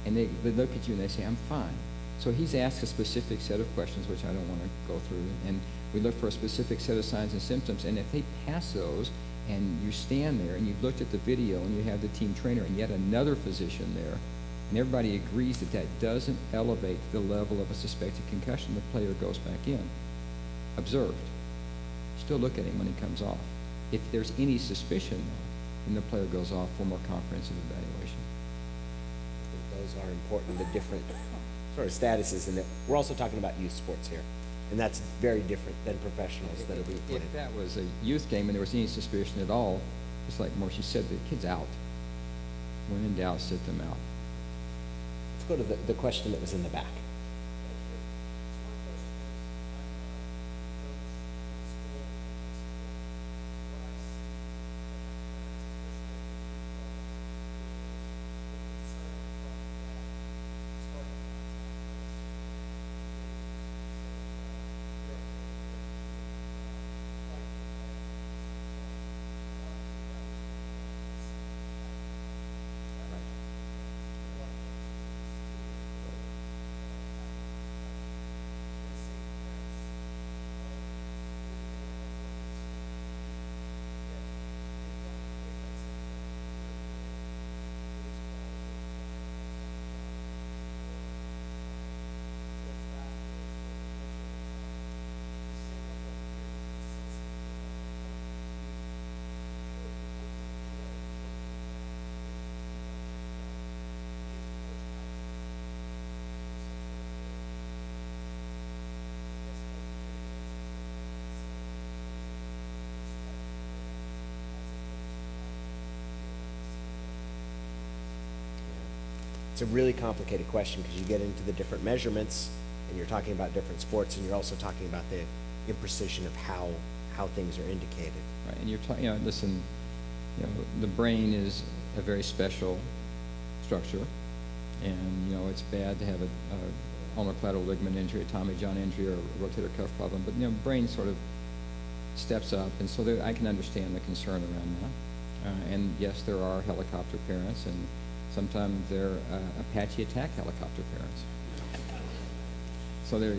and they look at you and they say, I'm fine. So he's asked a specific set of questions, which I don't want to go through, and we look for a specific set of signs and symptoms, and if they pass those, and you stand there, and you've looked at the video, and you have the team trainer, and yet another physician there, and everybody agrees that that doesn't elevate the level of a suspected concussion, the player goes back in. Observed. Still look at him when he comes off. If there's any suspicion, then the player goes off for more comprehensive evaluation. I think those are important, the different sort of statuses, and that we're also talking about youth sports here, and that's very different than professionals that are being put in. If that was a youth game and there was any suspicion at all, just like Marcy said, the kid's out. When in doubt, sit them out. Let's go to the question that was in the back. It's a really complicated question because you get into the different measurements and you're talking about different sports, and you're also talking about the imprecision of how things are indicated. Right, and you're talking, listen, the brain is a very special structure, and it's bad to have a ulnar collateral ligament injury, a Tommy John injury, or a rotator cuff problem, but brain sort of steps up, and so I can understand the concern around that. And yes, there are helicopter parents, and sometimes they're Apache attack helicopter parents. So they're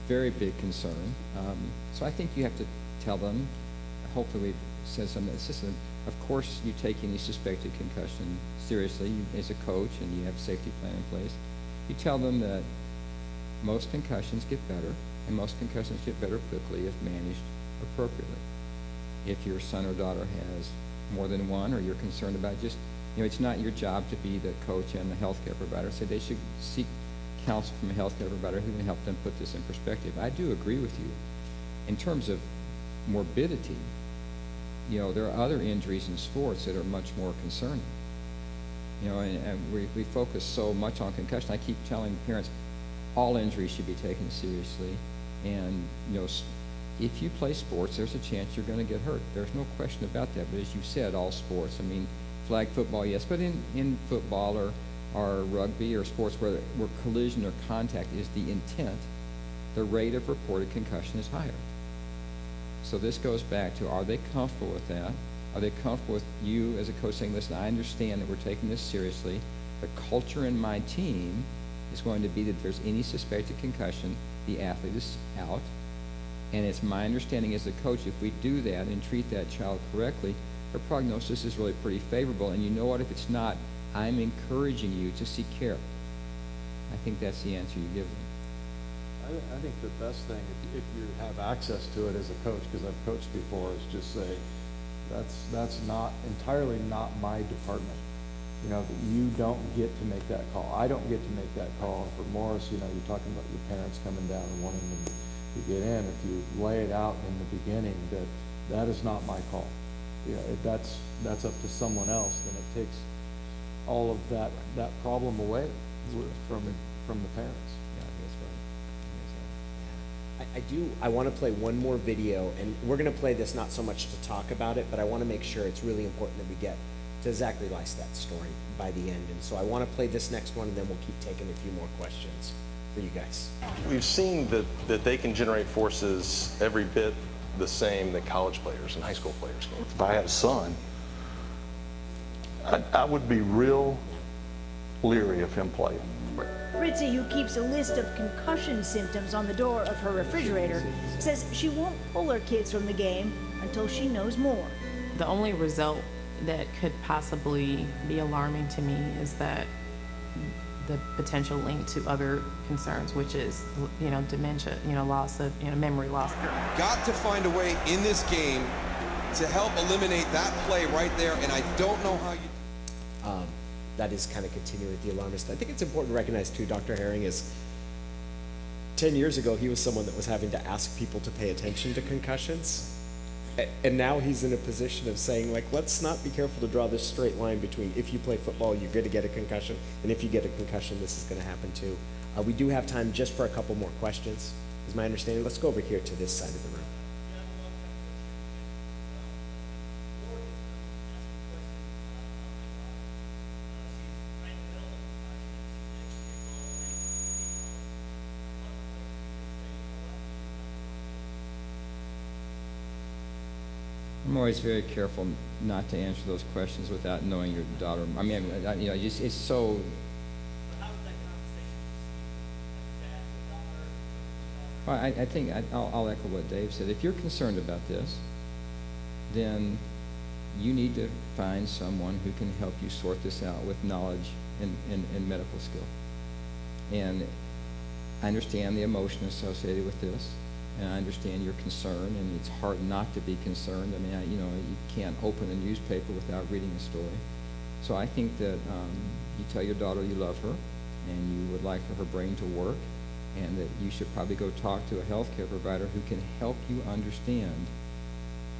very big concern. So I think you have to tell them, hopefully we've said something, it's just of course you take any suspected concussion seriously as a coach, and you have a safety plan in place. You tell them that most concussions get better, and most concussions get better quickly if managed appropriately. If your son or daughter has more than one, or you're concerned about just, it's not your job to be the coach and the healthcare provider, so they should seek counsel from a healthcare provider who can help them put this in perspective. I do agree with you. In terms of morbidity, there are other injuries in sports that are much more concerning. And we focus so much on concussion. I keep telling parents, all injuries should be taken seriously. And, if you play sports, there's a chance you're going to get hurt. There's no question about that. But as you said, all sports, flag football, yes, but in football or rugby or sports where collision or contact is the intent, the rate of reported concussion is higher. So this goes back to, are they comfortable with that? Are they comfortable with you as a coach saying, listen, I understand that we're taking this seriously. The culture in my team is going to be that if there's any suspected concussion, the athlete is out. And it's my understanding as a coach, if we do that and treat that child correctly, her prognosis is really pretty favorable. And you know what? If it's not, I'm encouraging you to seek care. I think that's the answer you give them. I think the best thing, if you have access to it as a coach, because I've coached before, is just say, that's not entirely not my department. You know, you don't get to make that call. I don't get to make that call. And for Morris, you know, you're talking about your parents coming down and wanting them to get in. If you lay it out in the beginning that is not my call. You know, if that's up to someone else, then it takes all of that problem away from the parents. Yeah, I think that's right. I want to play one more video, and we're going to play this not so much to talk about it, but I want to make sure it's really important that we get to Zachary Lystad's story by the end. And so I want to play this next one, and then we'll keep taking a few more questions for you guys. We've seen that they can generate forces every bit the same that college players and high school players can. If I had a son, I would be real leery of him playing. Ritzy, who keeps a list of concussion symptoms on the door of her refrigerator, says she won't pull her kids from the game until she knows more. The only result that could possibly be alarming to me is that the potential link to other concerns, which is, you know, dementia, you know, loss of, you know, memory loss. Got to find a way in this game to help eliminate that play right there, and I don't know how you... That is kind of continuing with the alarmist. I think it's important to recognize too, Dr. Herring is, 10 years ago, he was someone that was having to ask people to pay attention to concussions. And now he's in a position of saying, like, let's not be careful to draw this straight line between if you play football, you're going to get a concussion, and if you get a concussion, this is going to happen too. We do have time just for a couple more questions, is my understanding. Let's go over here to this side of the room. I'm always very careful not to answer those questions without knowing your daughter. I mean, you know, it's so. Well, I think I'll echo what Dave said. If you're concerned about this, then you need to find someone who can help you sort this out with knowledge and medical skill. And I understand the emotion associated with this. And I understand your concern, and it's hard not to be concerned. I mean, you know, you can't open a newspaper without reading a story. So I think that you tell your daughter you love her, and you would like for her brain to work, and that you should probably go talk to a healthcare provider who can help you understand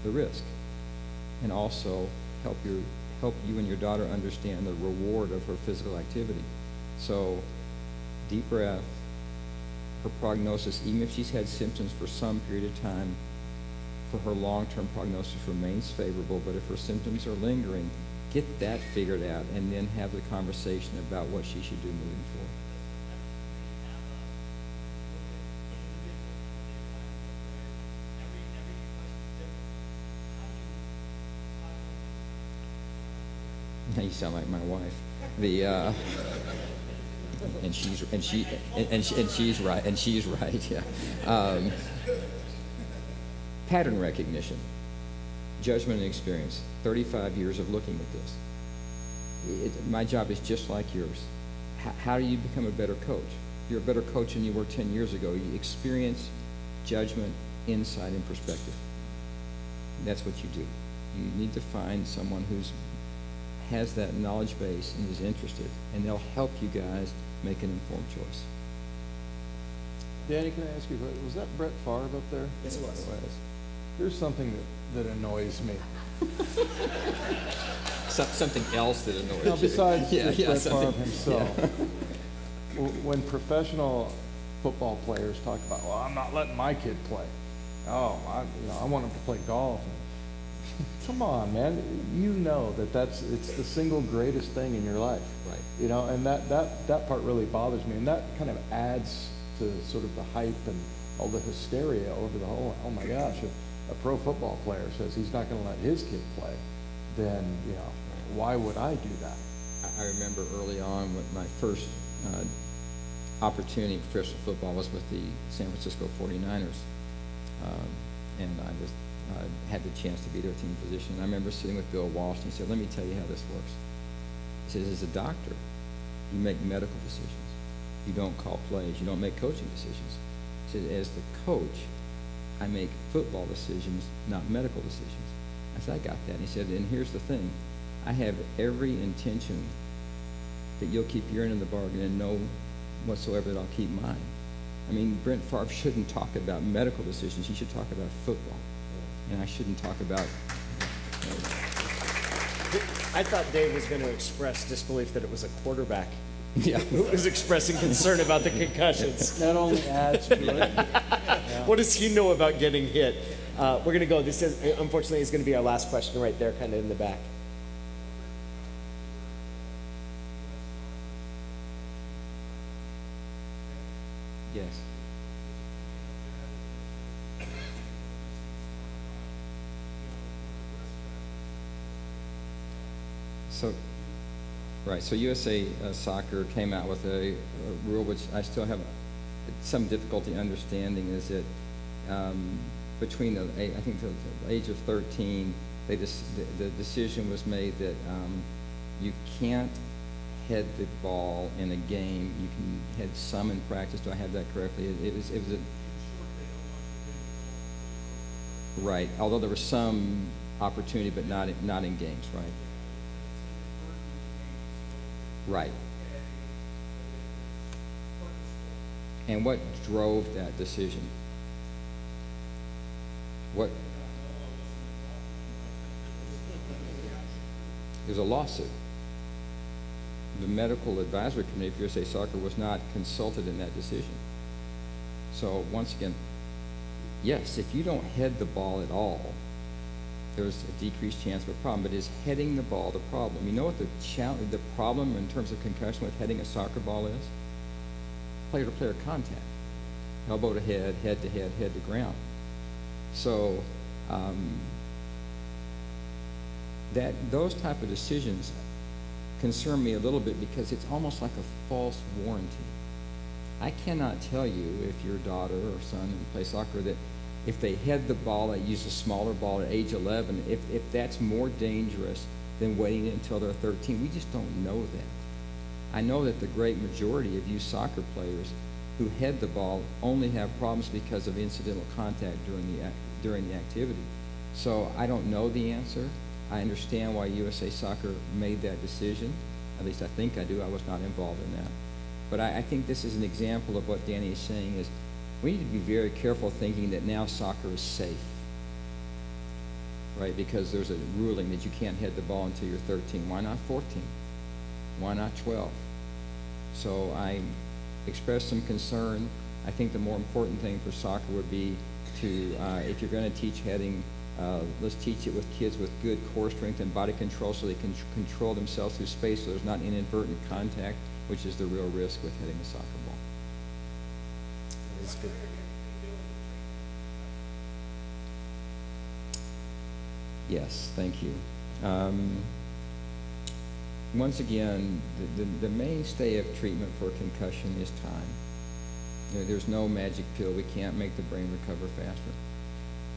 the risk, and also help you and your daughter understand the reward of her physical activity. So, deep breath. Her prognosis, even if she's had symptoms for some period of time, for her long-term prognosis remains favorable. But if her symptoms are lingering, get that figured out and then have the conversation about what she should do moving forward. Now you sound like my wife. And she's right. Yeah. Pattern recognition, judgment and experience. 35 years of looking at this. My job is just like yours. How do you become a better coach? You're a better coach than you were 10 years ago. You experience, judgment, insight, and perspective. That's what you do. You need to find someone who's has that knowledge base and is interested, and they'll help you guys make an informed choice. Danny, can I ask you, was that Brett Favre up there? Yes, it was. Here's something that annoys me. Something else that annoys you. Besides Brett Favre himself. Yeah. When professional football players talk about, well, I'm not letting my kid play. Oh, I want him to play golf. Come on, man. You know it's the single greatest thing in your life. Right. You know, and that part really bothers me. And that kind of adds to sort of the hype and all the hysteria over the whole, oh my gosh, if a pro football player says he's not going to let his kid play, then, you know, why would I do that? I remember early on when my first opportunity in professional football was with the San Francisco 49ers. And I had the chance to be their team physician. I remember sitting with Bill Walsh, and he said, let me tell you how this works. He says, as a doctor, you make medical decisions. You don't call plays. You don't make coaching decisions. He said, as the coach, I make football decisions, not medical decisions. I said, I got that. And he said, and here's the thing. I have every intention that you'll keep your end of the bargain and no whatsoever that I'll keep mine. I mean, Brent Favre shouldn't talk about medical decisions. He should talk about football. And I shouldn't talk about... I thought Dave was going to express disbelief that it was a quarterback Yeah. who was expressing concern about the concussions. That only adds to it. What does he know about getting hit? We're going to go. This is, unfortunately, is going to be our last question right there, kind of in the back. Yes. So, right, so USA Soccer came out with a rule which I still have some difficulty understanding, is that between I think the age of 13, the decision was made that you can't head the ball in a game. You can head some in practice. Do I have that correctly? It was a right. Although there was some opportunity, but not in games, right? Right. And what drove that decision? What? It was a lawsuit. The medical advisory committee for USA Soccer was not consulted in that decision. So once again, yes, if you don't head the ball at all, there's a decreased chance of a problem. But is heading the ball the problem? You know what the problem in terms of concussion with heading a soccer ball is? Player-to-player contact. Elbow to head, head to head, head to ground. So those type of decisions concern me a little bit because it's almost like a false warranty. I cannot tell you if your daughter or son play soccer that if they head the ball, they use a smaller ball at age 11, if that's more dangerous than waiting until they're 13. We just don't know that. I know that the great majority of youth soccer players who head the ball only have problems because of incidental contact during the activity. So I don't know the answer. I understand why USA Soccer made that decision. At least I think I do. I was not involved in that. But I think this is an example of what Danny is saying is we need to be very careful thinking that now soccer is safe, right? Because there's a ruling that you can't head the ball until you're 13. Why not 14? Why not 12? So I expressed some concern. I think the more important thing for soccer would be to, if you're going to teach heading, let's teach it with kids with good core strength and body control so they can control themselves through space so there's not inadvertent contact, which is the real risk with hitting a soccer ball. That's good. Yes, thank you. Once again, the mainstay of treatment for concussion is time. There's no magic pill. We can't make the brain recover faster.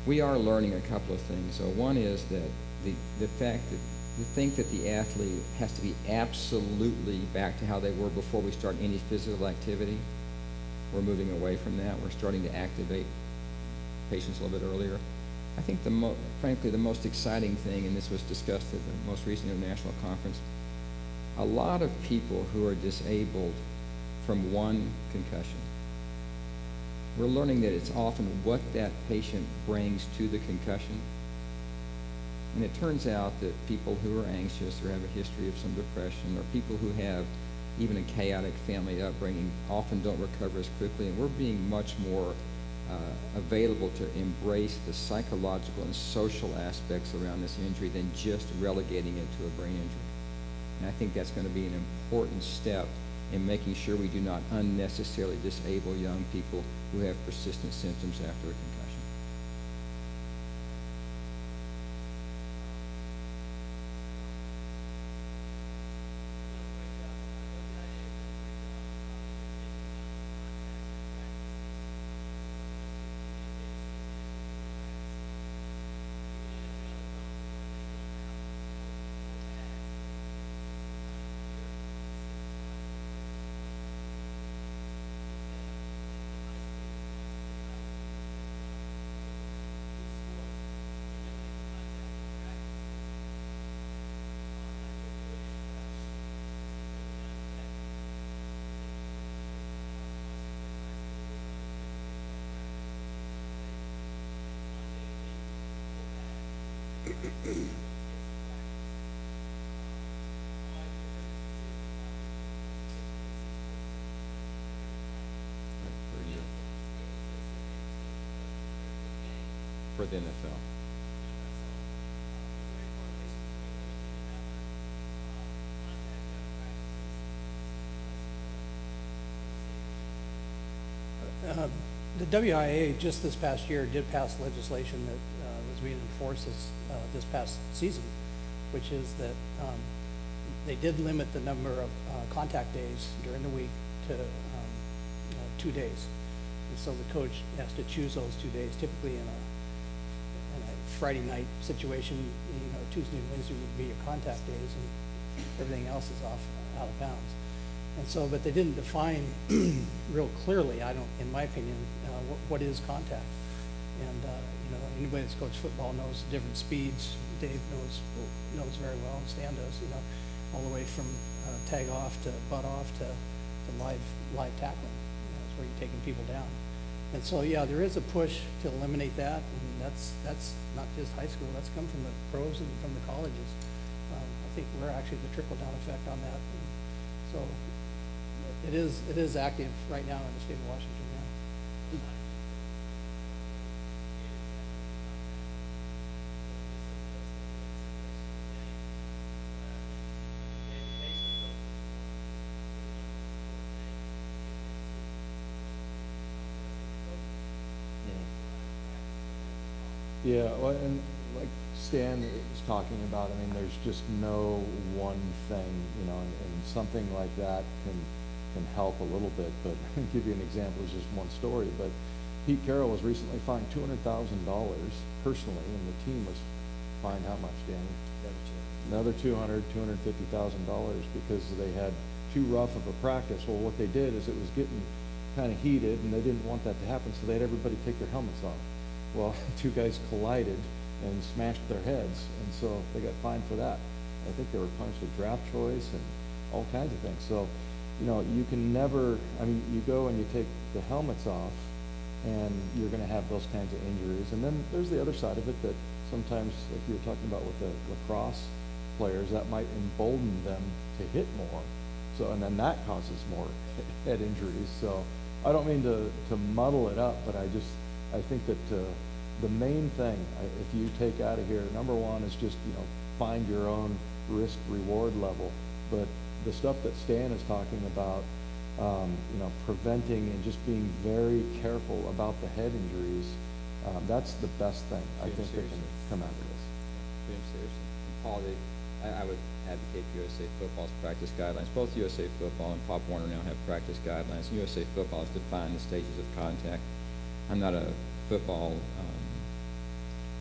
We are learning a couple of things. So one is that the fact that you think that the athlete has to be absolutely back to how they were before we start any physical activity. We're moving away from that. We're starting to activate patients a little bit earlier. I think frankly, the most exciting thing, and this was discussed at the most recent international conference, a lot of people who are disabled from one concussion, we're learning that it's often what that patient brings to the concussion. And it turns out that people who are anxious or have a history of some depression or people who have even a chaotic family upbringing often don't recover as quickly. And we're being much more available to embrace the psychological and social aspects around this injury than just relegating it to a brain injury. And I think that's going to be an important step in making sure we do not unnecessarily disable young people who have persistent symptoms after a concussion. For the NFL. The WIA just this past year did pass legislation that was being enforced this past season, which is that they did limit the number of contact days during the week to 2 days. And so the coach has to choose those 2 days, typically in a Friday night situation. Tuesday and Wednesday would be your contact days, and everything else is out of bounds. And so, but they didn't define real clearly, in my opinion, what is contact. And anybody that's coached football knows different speeds. Dave knows very well, and Stan does. All the way from tag off to butt off to live tackling. That's where you're taking people down. And so, yeah, there is a push to eliminate that, and that's not just high school. That's come from the pros and from the colleges. I think we're actually the trickle-down effect on that. And so, it is active right now in the state of Washington. Yeah. Yeah, well, and like Stan is talking about, there's just no one thing, and something like that can help a little bit. But I'll give you an example. It's just one story, but Pete Carroll was recently fined $200,000 personally, and the team was fined how much, Danny? Another $250,000 because they had too rough of a practice. Well, what they did is it was getting kind of heated, and they didn't want that to happen, so they had everybody take their helmets off. Well, 2 guys collided and smashed their heads, and so they got fined for that. I think they were punished with draft choice and all kinds of things. So, you can never, you go and you take the helmets off, and you're going to have those kinds of injuries. And then there's the other side of it that sometimes, like you were talking about with the lacrosse players, that might embolden them to hit more. So, and then that causes more head injuries. So I don't mean to muddle it up, but I think that the main thing, if you take out of here, number one is just, find your own risk-reward level. But the stuff that Stan is talking about, preventing and just being very careful about the head injuries, that's the best thing I think that can come out of this. Jim, seriously. Paul, I would advocate for USA Football's practice guidelines. Both USA Football and Pop Warner now have practice guidelines. USA Football has defined the stages of contact. I'm not a football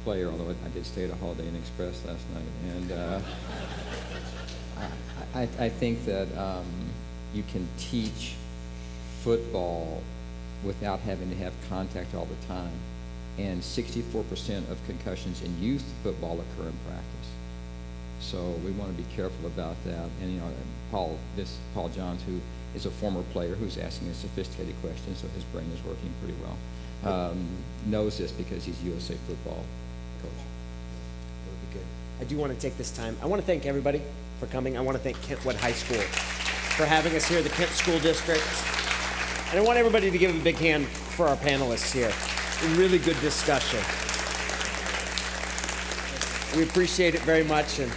player, although I did stay at a Holiday Inn Express last night. And I think that you can teach football without having to have contact all the time. And 64% of concussions in youth football occur in practice. So we want to be careful about that. And Paul Johns, who is a former player who's asking a sophisticated question, so his brain is working pretty well, knows this because he's USA Football coach. That would be good. I do want to take this time. I want to thank everybody for coming. I want to thank Kentwood High School for having us here, the Kent School District. And I want everybody to give a big hand for our panelists here. Really good discussion. We appreciate it very much, and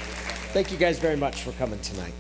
thank you guys very much for coming tonight.